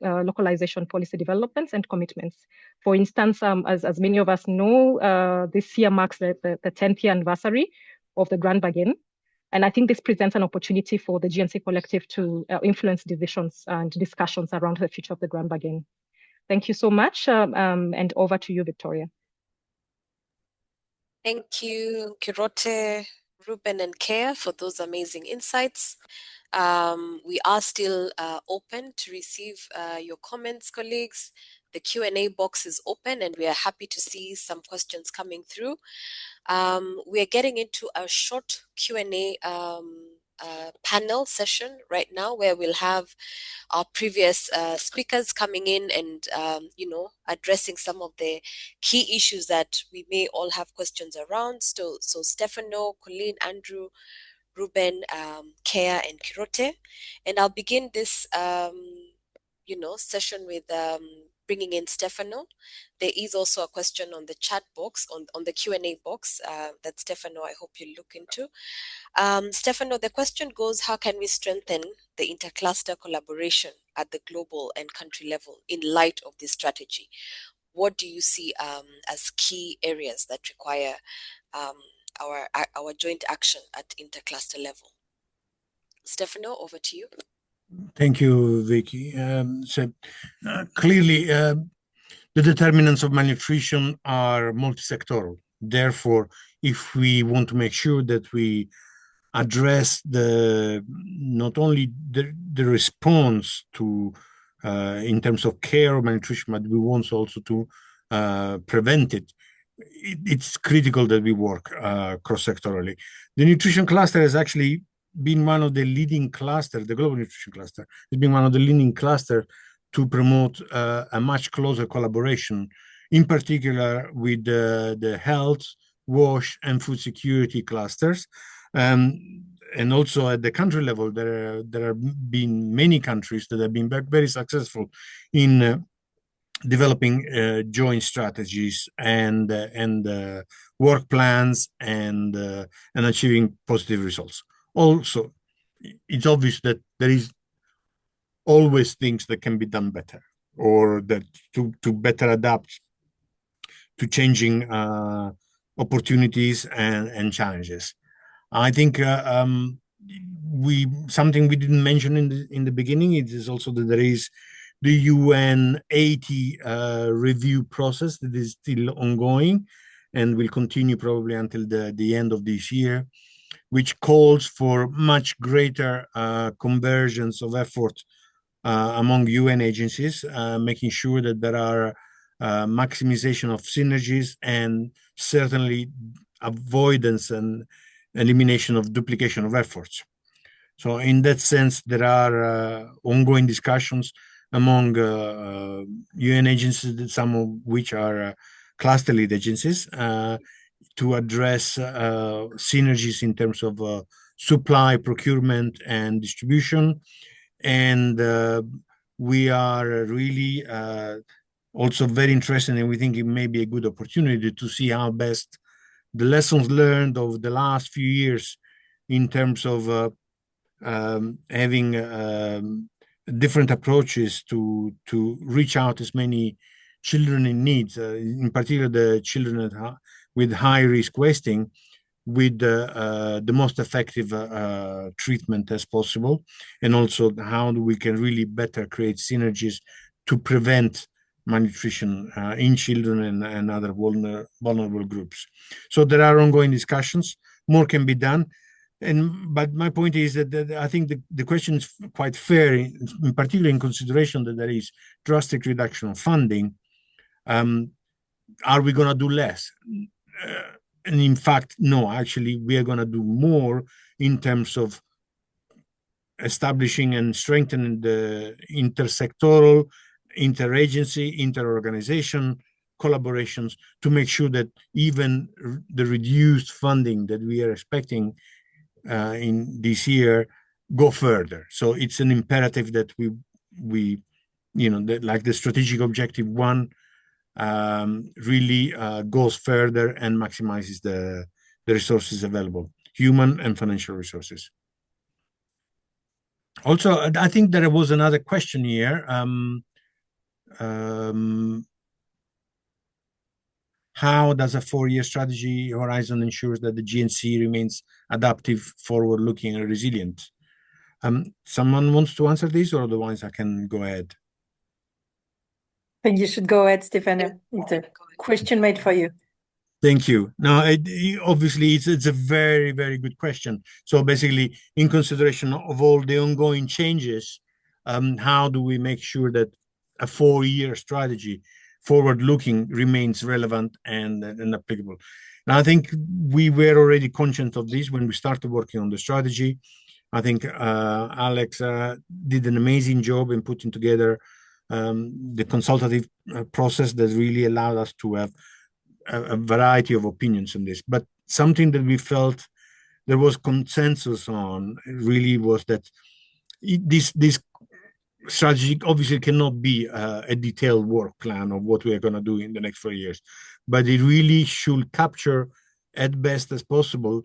Speaker 10: localization policy developments and commitments. For instance, as many of us know, this year marks the 10th year anniversary of the Grand Bargain. And I think this presents an opportunity for the GNC Collective to influence decisions and discussions around the future of the Grand Bargain. Thank you so much, and over to you, Victoria.
Speaker 3: Thank you, 𝗘𝗀𝗃𝗃𝗵, Ruben and 𝗘𝗃𝗃 for those amazing insights. We are still open to receive your comments, colleagues. The Q&A box is open and we are happy to see some questions coming through. We are getting into a short Q&A panel session right now where we'll have our previous speakers coming in and, addressing some of the key issues that we may all have questions around. So Stefano, Colleen, Andrew, Ruben, Kea, and Kirote. And I'll begin this, session with bringing in Stefano. There is also a question on the chat box, on the Q&A box that Stefano, I hope you look into. Stefano, the question goes, how can we strengthen the intercluster collaboration at the global and country level in light of this strategy? What do you see as key areas that require our joint action at intercluster level? Stefano, over to you.
Speaker 5: Thank you, Vicky. Clearly, the determinants of malnutrition are multi-sectoral. Therefore, if we want to make sure that we address not only the response to in terms of care of malnutrition, but we want also to prevent it, it's critical that we work cross-sectorally. The nutrition cluster has actually been one of the leading clusters, the global nutrition cluster has been one of the leading clusters to promote a much closer collaboration, in particular with the health, wash, and food security clusters. And also at the country level, there have been many countries that have been very successful in developing joint strategies and work plans and achieving positive results. Also, it's obvious that there is always things that can be done better, or that to better adapt to changing opportunities and challenges. I think something we didn't mention in the beginning, it is also that there is the UN 80 review process that is still ongoing and will continue probably until the end of this year, which calls for much greater convergence of effort among UN agencies, making sure that there are maximization of synergies and certainly avoidance and elimination of duplication of efforts. So in that sense, there are ongoing discussions among UN agencies, some of which are cluster lead agencies, to address synergies in terms of supply, procurement, and distribution. And we are really also very interested, and we think it may be a good opportunity to see how best the lessons learned of the last few years in terms of having different approaches to reach out as many children in need, in particular the children with high risk wasting, with the most effective treatment as possible, and also how we can really better create synergies to prevent malnutrition in children and other vulnerable groups. So there are ongoing discussions. More can be done. But my point is that I think the question is quite fair, in particular in consideration that there is drastic reduction of funding. Are we going to do less? And in fact, no, actually, we are going to do more in terms of establishing and strengthening the intersectoral, interagency, interorganization collaborations to make sure that even the reduced funding that we are expecting in this year go further. So it's an imperative that we like the strategic objective 1 really goes further and maximizes the resources available, human and financial resources. Also, I think there was another question here. How does a 4-year strategy horizon ensures that the GNC remains adaptive, forward-looking, and resilient? Someone wants to answer this, or otherwise I can go ahead?
Speaker 1: I think you should go ahead, Stefano. It's a question made for you.
Speaker 5: Thank you. Now, obviously, it's a very, very good question. So basically, in consideration of all the ongoing changes, how do we make sure that a 4-year strategy, forward-looking, remains relevant and applicable? And I think we were already conscious of this when we started working on the strategy. I think Alex did an amazing job in putting together the consultative process that really allowed us to have a variety of opinions on this. But something that we felt there was consensus on really was that this strategy obviously cannot be a detailed work plan of what we are going to do in the next 4 years, but it really should capture at best as possible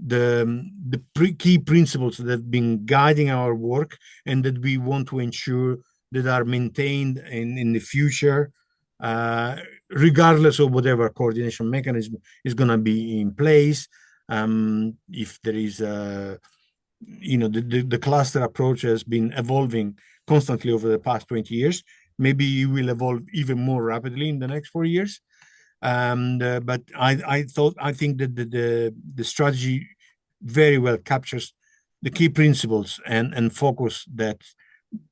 Speaker 5: the key principles that have been guiding our work and that we want to ensure that are maintained in the future, regardless of whatever coordination mechanism is going to be in place. If there is the cluster approach has been evolving constantly over the past 20 years. Maybe it will evolve even more rapidly in the next 4 years. But I think that the strategy very well captures the key principles and focus that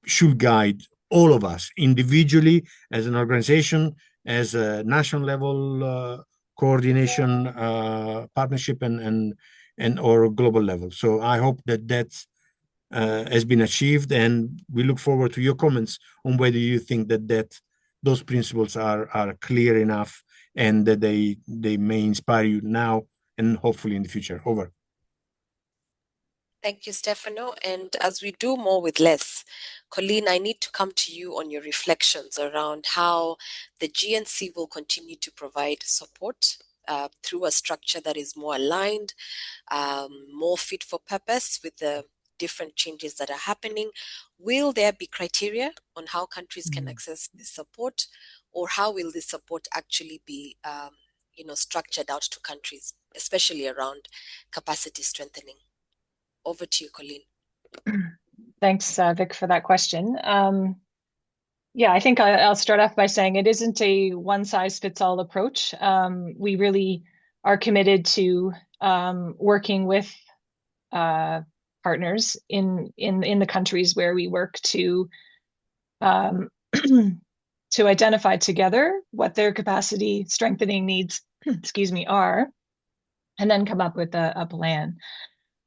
Speaker 5: should guide all of us individually, as an organization, as a national level coordination, partnership, and or global level. So I hope that has been achieved, and we look forward to your comments on whether you think that those principles are clear enough and that they may inspire you now and hopefully in the future. Over.
Speaker 3: Thank you, Stefano. And as we do more with less, Colleen, I need to come to you on your reflections around how the GNC will continue to provide support through a structure that is more aligned, more fit for purpose with the different changes that are happening. Will there be criteria on how countries can access this support, or how will this support actually be structured out to countries, especially around capacity strengthening? Over to you, Colleen.
Speaker 6: Thanks, Vic, for that question. Yeah, I think I'll start off by saying it isn't a one-size-fits-all approach. We really are committed to working with partners in the countries where we work to to identify together what their capacity strengthening needs, are, and then come up with a plan.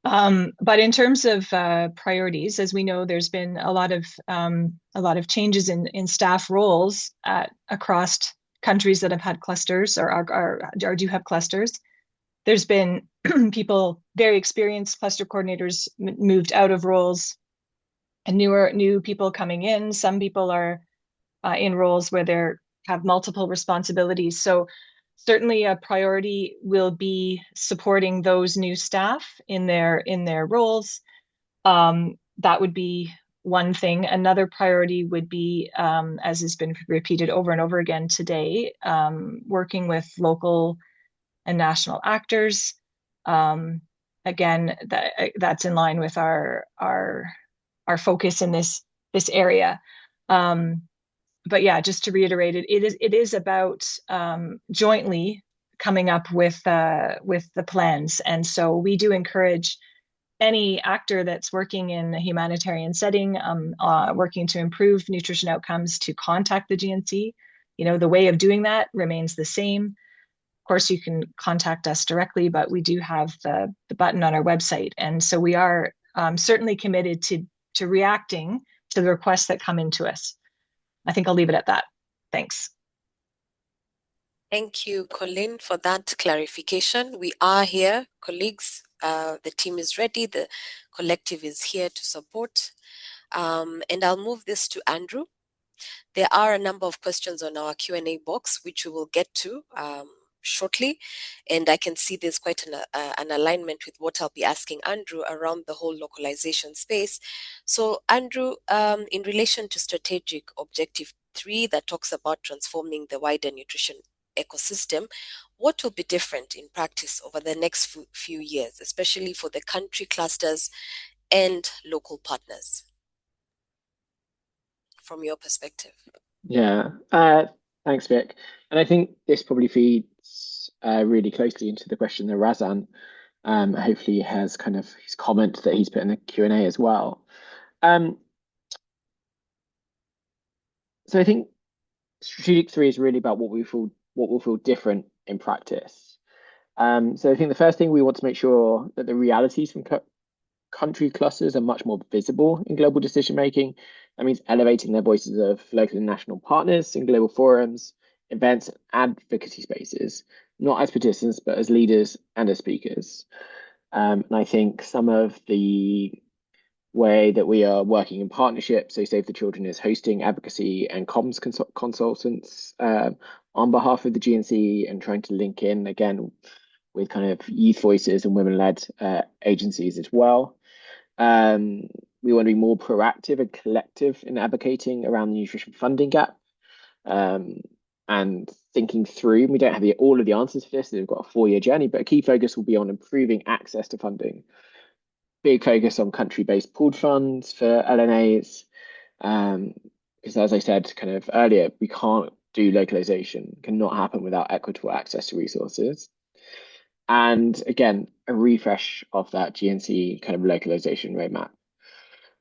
Speaker 6: But in terms of priorities, as we know, there's been a lot of changes in staff roles across countries that have had clusters or do have clusters. There's been people, very experienced cluster coordinators, moved out of roles, and new people coming in. Some people are in roles where they have multiple responsibilities. So certainly a priority will be supporting those new staff in their roles. That would be one thing. Another priority would be, as has been repeated over and over again today, working with local and national actors. Again, that's in line with our focus in this area. But yeah, just to reiterate, it is about jointly coming up with the plans. And so we do encourage any actor that's working in a humanitarian setting, working to improve nutrition outcomes, to contact the GNC. The way of doing that remains the same. Of course, you can contact us directly, but we do have the button on our website. And so we are certainly committed to reacting to the requests that come into us. I think I'll leave it at that. Thanks.
Speaker 3: Thank you, Colleen, for that clarification. We are here, colleagues. The team is ready. The collective is here to support. And I'll move this to Andrew. There are a number of questions on our Q&A box, which we will get to shortly. And I can see there's quite an alignment with what I'll be asking Andrew around the whole localization space. So Andrew, in relation to strategic objective 3 that talks about transforming the wider nutrition ecosystem, what will be different in practice over the next few years, especially for the country clusters and local partners, from your perspective?
Speaker 7: Yeah, thanks, Vic. And I think this probably feeds really closely into the question that Razan hopefully has kind of his comment that he's put in the Q&A as well. So I think strategic 3 is really about what will feel different in practice. So I think the first thing we want to make sure that the realities from country clusters are much more visible in global decision making. That means elevating their voices of local and national partners in global forums, events, and advocacy spaces, not as participants, but as leaders and as speakers. And I think some of the way that we are working in partnership, so Save the Children is hosting advocacy and comms consultants on behalf of the GNC and trying to link in again with kind of youth voices and women-led agencies as well. We want to be more proactive and collective in advocating around the nutrition funding gap and thinking through. We don't have all of the answers for this. We've got a 4-year journey, but a key focus will be on improving access to funding. Big focus on country-based pooled funds for LNAs, because as I said kind of earlier, we can't do localization, cannot happen without equitable access to resources. And again, a refresh of that GNC kind of localization roadmap.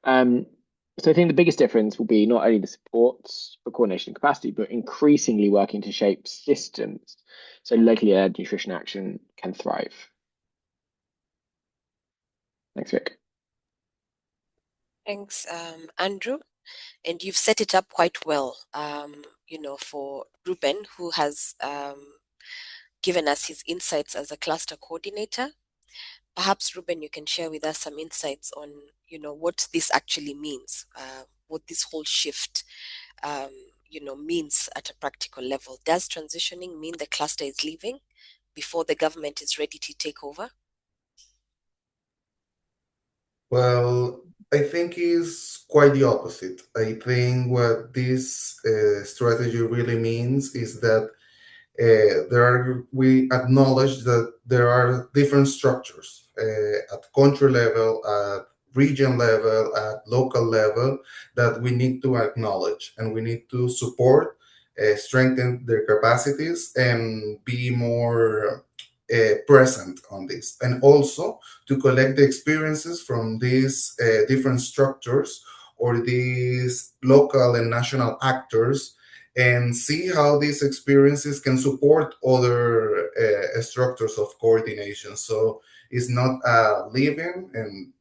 Speaker 7: So I think the biggest difference will be not only the support for coordination and capacity, but increasingly working to shape systems so locally led nutrition action can thrive. Thanks, Vic.
Speaker 3: Thanks, Andrew. And you've set it up quite well, for Ruben, who has given us his insights as a cluster coordinator. Perhaps, Ruben, you can share with us some insights on, what this actually means, what this whole shift, means at a practical level. Does transitioning mean the cluster is leaving before the government is ready to take over?
Speaker 8: Well, I think it's quite the opposite. I think what this strategy really means is that we acknowledge that there are different structures at country level, at region level, at local level that we need to acknowledge, and we need to support, strengthen their capacities, and be more present on this, and also to collect the experiences from these different structures or these local and national actors and see how these experiences can support other structures of coordination. So it's not leaving and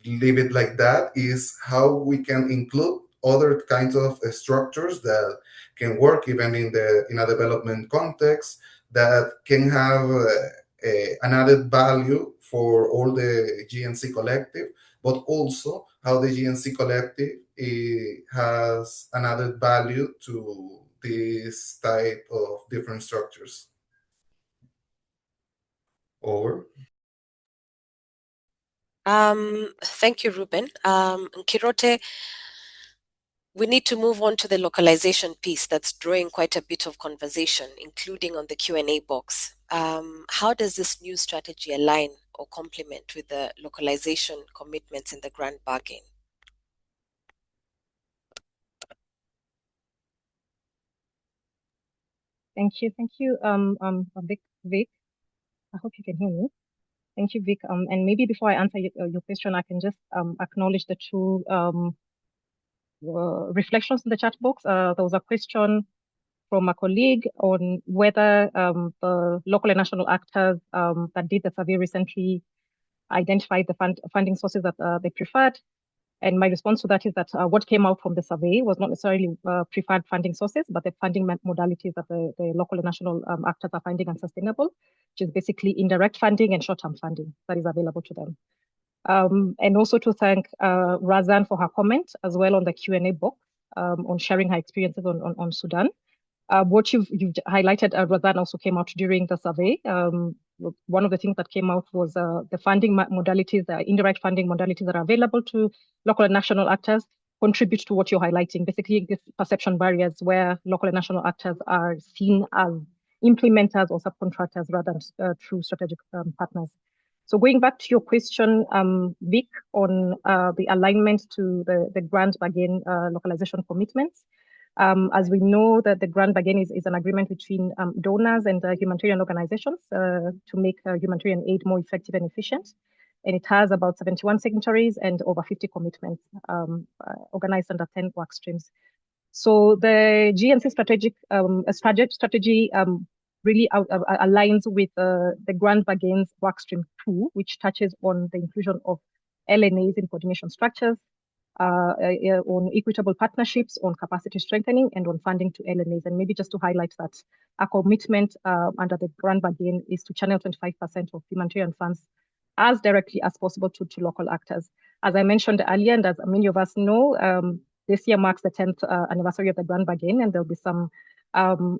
Speaker 8: leave it like that, is how we can include other kinds of structures that can work even in a development context, that can have an added value for all the GNC Collective, but also how the GNC Collective has an added value to this type of different structures. Over.
Speaker 3: Thank you, Ruben. 𝗘𝗀𝗽𝗶𝗀𝗶, we need to move on to the localization piece that's drawing quite a bit of conversation, including on the Q&A box. How does this new strategy align or complement with the localization commitments in the Grand Bargain?
Speaker 10: Thank you, Vic. I hope you can hear me. Thank you, Vic. And maybe before I answer your question, I can just acknowledge the two reflections in the chat box. There was a question from a colleague on whether the local and national actors that did the survey recently identified the funding sources that they preferred. And my response to that is that what came out from the survey was not necessarily preferred funding sources, but the funding modalities that the local and national actors are finding unsustainable, which is basically indirect funding and short-term funding that is available to them. And also to thank Razan for her comment as well on the Q&A box on sharing her experiences on Sudan. What you've highlighted, Razan, also came out during the survey. One of the things that came out was the funding modalities, the indirect funding modalities that are available to local and national actors contribute to what you're highlighting. Basically, these perception barriers where local and national actors are seen as implementers or subcontractors rather than true strategic partners. So going back to your question, Vic, on the alignment to the Grand Bargain localization commitments, As we know, that the grant bargain is an agreement between donors and humanitarian organizations to make humanitarian aid more effective and efficient. And it has about 71 signatories and over 50 commitments organized under 10 work streams. So the GNC strategy really aligns with the grant bargains workstream 2, which touches on the inclusion of LNAs in coordination structures, on equitable partnerships, on capacity strengthening, and on funding to LNAs. And maybe just to highlight that our commitment under the grant bargain is to channel 25% of humanitarian funds as directly as possible to local actors. As I mentioned earlier, and as many of us know, this year marks the 10th anniversary of the grant bargain, and there'll be some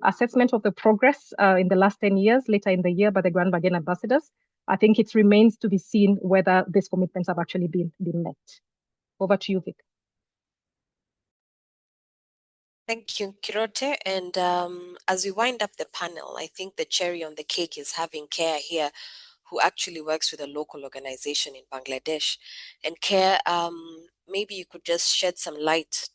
Speaker 10: assessment of the progress in the last 10 years later in the year by the grant bargain ambassadors. I think it remains to be seen whether these commitments have actually been met. Over to you, Vic.
Speaker 3: Thank you, 𝗘𝗀𝗴𝗶𝗀𝗵. And as we wind up the panel, I think the cherry on the cake is having 𝗘𝗀𝗴𝗃 here, who actually works with a local organization in Bangladesh. And 𝗘𝗀𝗴𝗃, maybe you could just shed some light,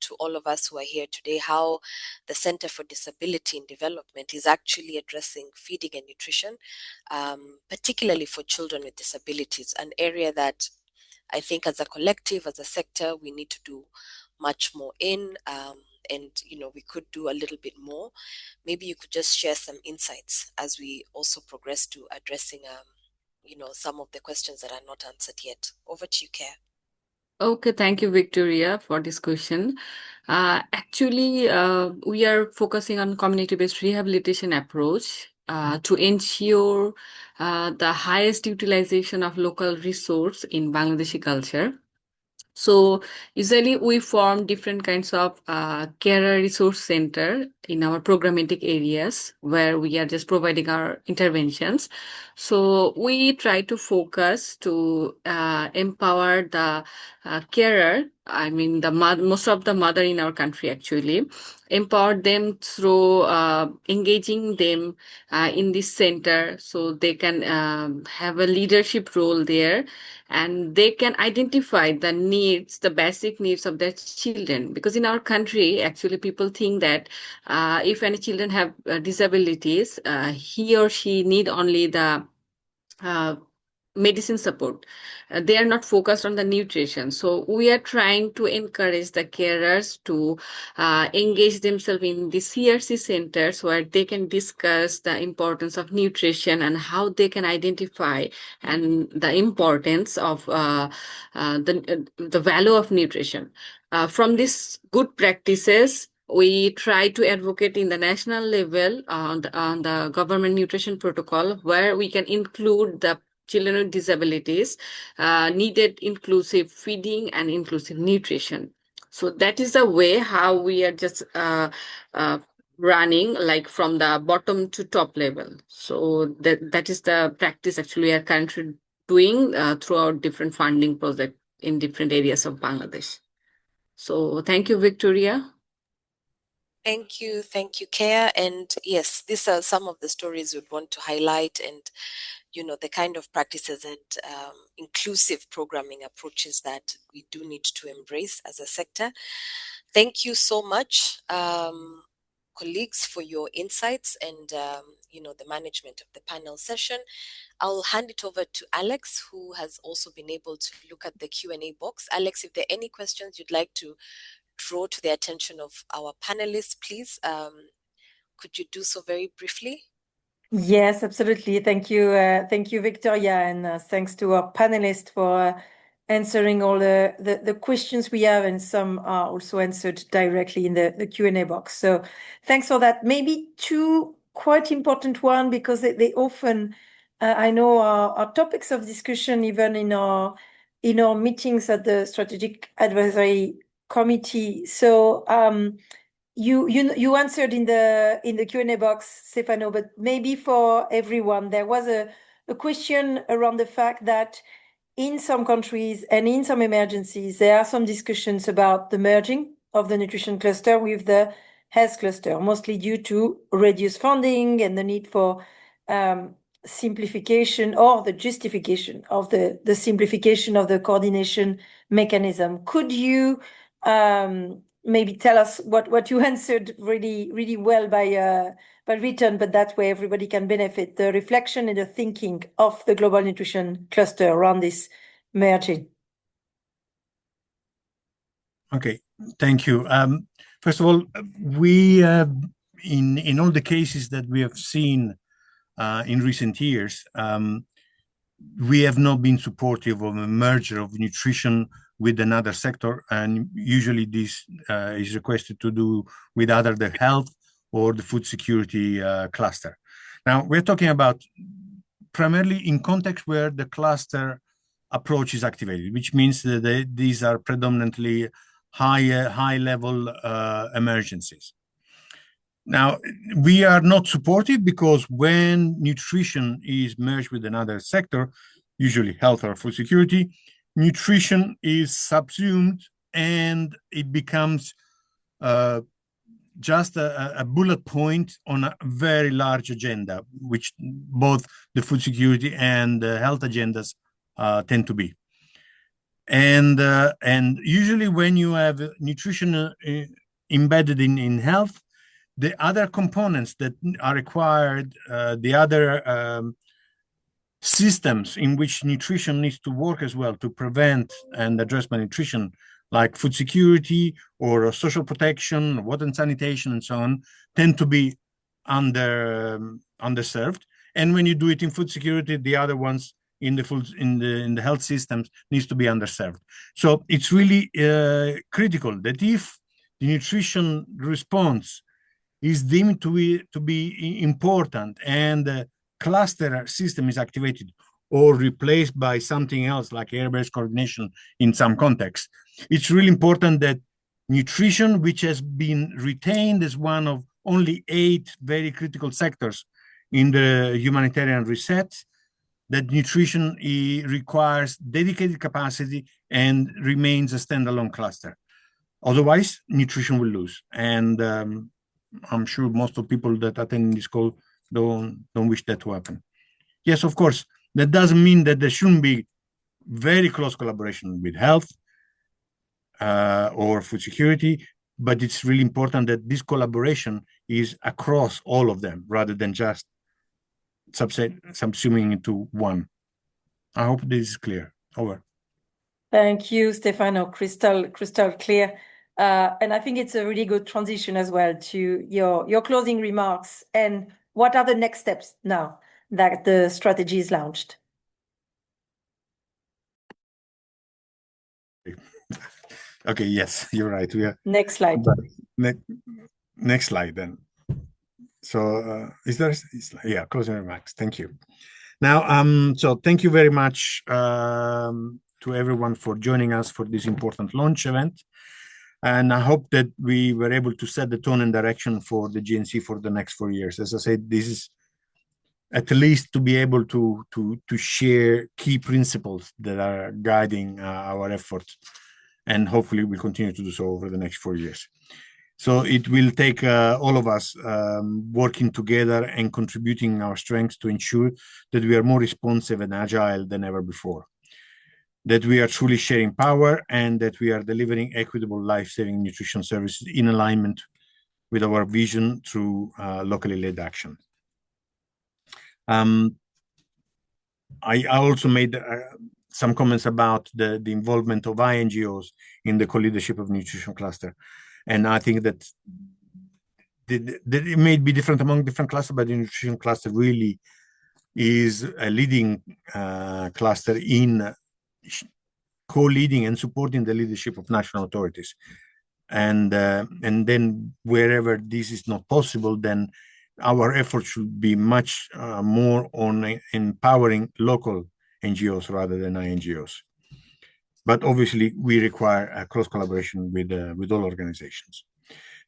Speaker 3: to all of us who are here today, how the Center for Disability in Development is actually addressing feeding and nutrition, particularly for children with disabilities, an area that I think as a collective, as a sector, we need to do much more in, and we could do a little bit more. Maybe you could just share some insights as we also progress to addressing, some of the questions that are not answered yet. Over to you, 𝗘𝗀𝗴𝗃.
Speaker 9: Okay, thank you, Victoria, for this question. Actually, we are focusing on community-based rehabilitation approach to ensure the highest utilization of local resource in Bangladeshi culture. So usually we form different kinds of carer resource center in our programmatic areas where we are just providing our interventions. So we try to focus to empower the carer, I mean most of the mother in our country actually, empower them through engaging them in this center so they can have a leadership role there, and they can identify the needs, the basic needs of their children. Because in our country, actually, people think that if any children have disabilities, he or she need only the medicine support. They are not focused on the nutrition. So we are trying to encourage the carers to engage themselves in the CRC centers where they can discuss the importance of nutrition and how they can identify and the importance of the value of nutrition. From these good practices, we try to advocate in the national level on the government nutrition protocol, where we can include the children with disabilities needed inclusive feeding and inclusive nutrition. So that is the way how we are just running like from the bottom to top level. So that is the practice actually we are currently doing throughout different funding projects in different areas of Bangladesh. So thank you, Victoria.
Speaker 3: Thank you, 𝗘𝗀𝗃𝗃𝗃. And yes, these are some of the stories we'd want to highlight, and the kind of practices and inclusive programming approaches that we do need to embrace as a sector. Thank you so much, colleagues, for your insights and the management of the panel session. I'll hand it over to Alex, who has also been able to look at the Q&A box. Alex, if there are any questions you'd like to draw to the attention of our panelists, please, could you do so very briefly?
Speaker 1: Yes, absolutely. Thank you, Victoria, and thanks to our panelists for answering all the questions we have, and some are also answered directly in the Q&A box. So thanks for that. Maybe two quite important ones, because they often, I know, are topics of discussion even in our meetings at the Strategic Advisory Committee. So you answered in the Q&A box, Stefano, but maybe for everyone, there was a question around the fact that in some countries and in some emergencies, there are some discussions about the merging of the nutrition cluster with the health cluster, mostly due to reduced funding and the need for simplification, or the justification of the simplification of the coordination mechanism. Could you maybe tell us what you answered really well by written, but that way everybody can benefit the reflection and the thinking of the global nutrition cluster around this merging.
Speaker 5: Okay, thank you. First of all, we in all the cases that we have seen in recent years, we have not been supportive of a merger of nutrition with another sector, and usually this is requested to do with either the health or the food security cluster. Now, we're talking about primarily in context where the cluster approach is activated, which means that these are predominantly high-level emergencies. Now, we are not supportive because when nutrition is merged with another sector, usually health or food security, nutrition is subsumed and it becomes just a bullet point on a very large agenda, which both the food security and the health agendas tend to be. And usually when you have nutrition embedded in health, the other components that are required, the other systems in which nutrition needs to work as well to prevent and address malnutrition, like food security or social protection, water and sanitation, and so on, tend to be underserved. And when you do it in food security, the other ones in the health systems needs to be underserved. So it's really critical that if the nutrition response is deemed to be important and the cluster system is activated or replaced by something else like area-based coordination in some context, it's really important that nutrition, which has been retained as one of only 8 very critical sectors in the humanitarian reset, that nutrition requires dedicated capacity and remains a standalone cluster. Otherwise, nutrition will lose. And I'm sure most of the people that attend this call don't wish that to happen. Yes, of course, that doesn't mean that there shouldn't be very close collaboration with health or food security, but it's really important that this collaboration is across all of them rather than just subsuming into one. I hope this is clear. Over.
Speaker 1: Thank you, Stefano. Crystal clear. And I think it's a really good transition as well to your closing remarks and what are the next steps now that the strategy is launched.
Speaker 5: Okay, yes, you're right. We are
Speaker 1: next slide.
Speaker 5: Next slide then. So yeah, closing remarks. Thank you. Now, so thank you very much to everyone for joining us for this important launch event. And I hope that we were able to set the tone and direction for the GNC for the next 4 years. As I said, this is at least to be able to share key principles that are guiding our efforts. And hopefully we'll continue to do so over the next 4 years. So it will take all of us working together and contributing our strengths to ensure that we are more responsive and agile than ever before, that we are truly sharing power, and that we are delivering equitable life-saving nutrition services in alignment with our vision through locally led action. I also made some comments about the involvement of INGOs in the co-leadership of nutrition cluster. And I think that it may be different among different clusters, but the nutrition cluster really is a leading cluster in co-leading and supporting the leadership of national authorities. And then wherever this is not possible, then our efforts should be much more on empowering local NGOs rather than INGOs. But obviously, we require a close collaboration with all organizations.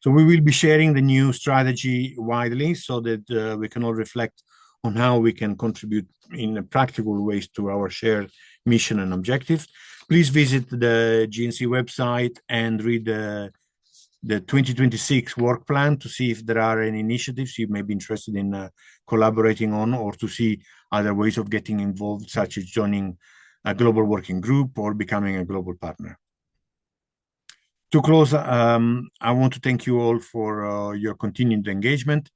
Speaker 5: So we will be sharing the new strategy widely so that we can all reflect on how we can contribute in practical ways to our shared mission and objectives. Please visit the GNC website and read the 2026 work plan to see if there are any initiatives you may be interested in collaborating on, or to see other ways of getting involved, such as joining a global working group or becoming a global partner. To close, I want to thank you all for your continued engagement.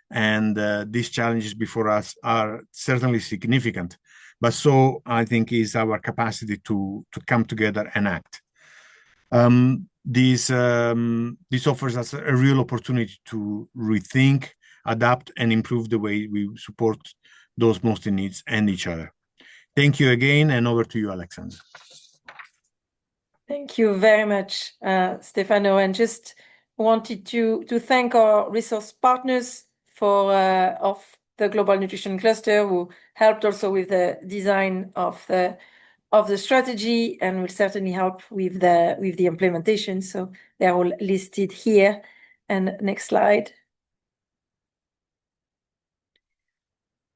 Speaker 5: And these challenges before us are certainly significant, but so I think is our capacity to come together and act. This offers us a real opportunity to rethink, adapt, and improve the way we support those most in need and each other. Thank you again, and over to you, Alexandra.
Speaker 1: Thank you very much, Stefano, and just wanted to thank our resource partners of the Global Nutrition Cluster, who helped also with the design of the strategy and will certainly help with the implementation. So they're all listed here. And next slide.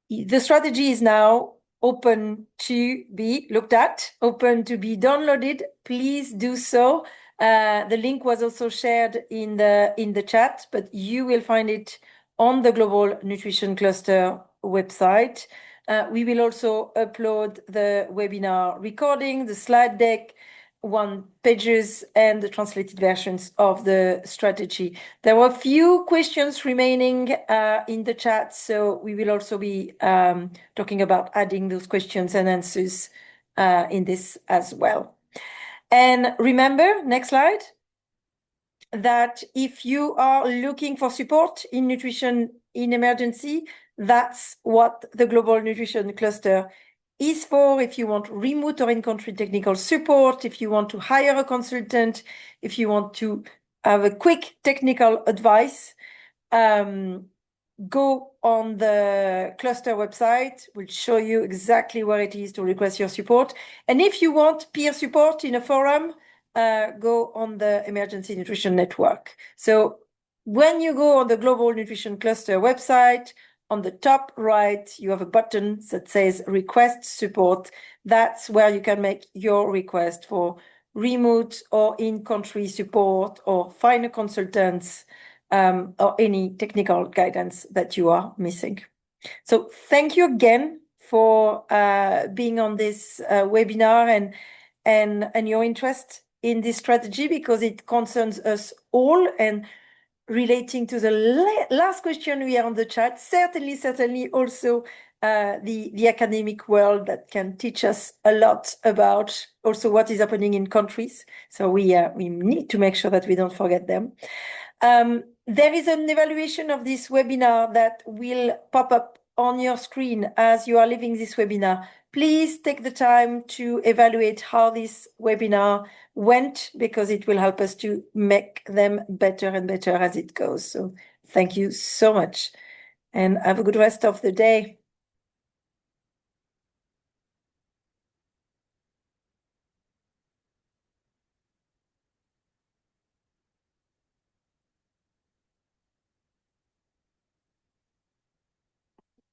Speaker 1: The strategy is now open to be looked at, open to be downloaded. Please do so. The link was also shared in the chat, but you will find it on the Global Nutrition Cluster website. We will also upload the webinar recording, the slide deck, one-pagers, and the translated versions of the strategy. There were a few questions remaining in the chat, so we will also be talking about adding those questions and answers in this as well. And remember, next slide, that if you are looking for support in nutrition in emergency, that's what the Global Nutrition Cluster is for. If you want remote or in-country technical support, if you want to hire a consultant, if you want to have a quick technical advice, go on the cluster website. We'll show you exactly where it is to request your support. And if you want peer support in a forum, go on the Emergency Nutrition Network. So when you go on the Global Nutrition Cluster website, on the top right, you have a button that says Request Support. That's where you can make your request for remote or in-country support or find a consultant or any technical guidance that you are missing. So thank you again for being on this webinar and your interest in this strategy, because it concerns us all. And relating to the last question we are on the chat, certainly also the academic world that can teach us a lot about also what is happening in countries. So we need to make sure that we don't forget them. There is an evaluation of this webinar that will pop up on your screen as you are leaving this webinar. Please take the time to evaluate how this webinar went, because it will help us to make them better and better as it goes. So thank you so much, and have a good rest of the day.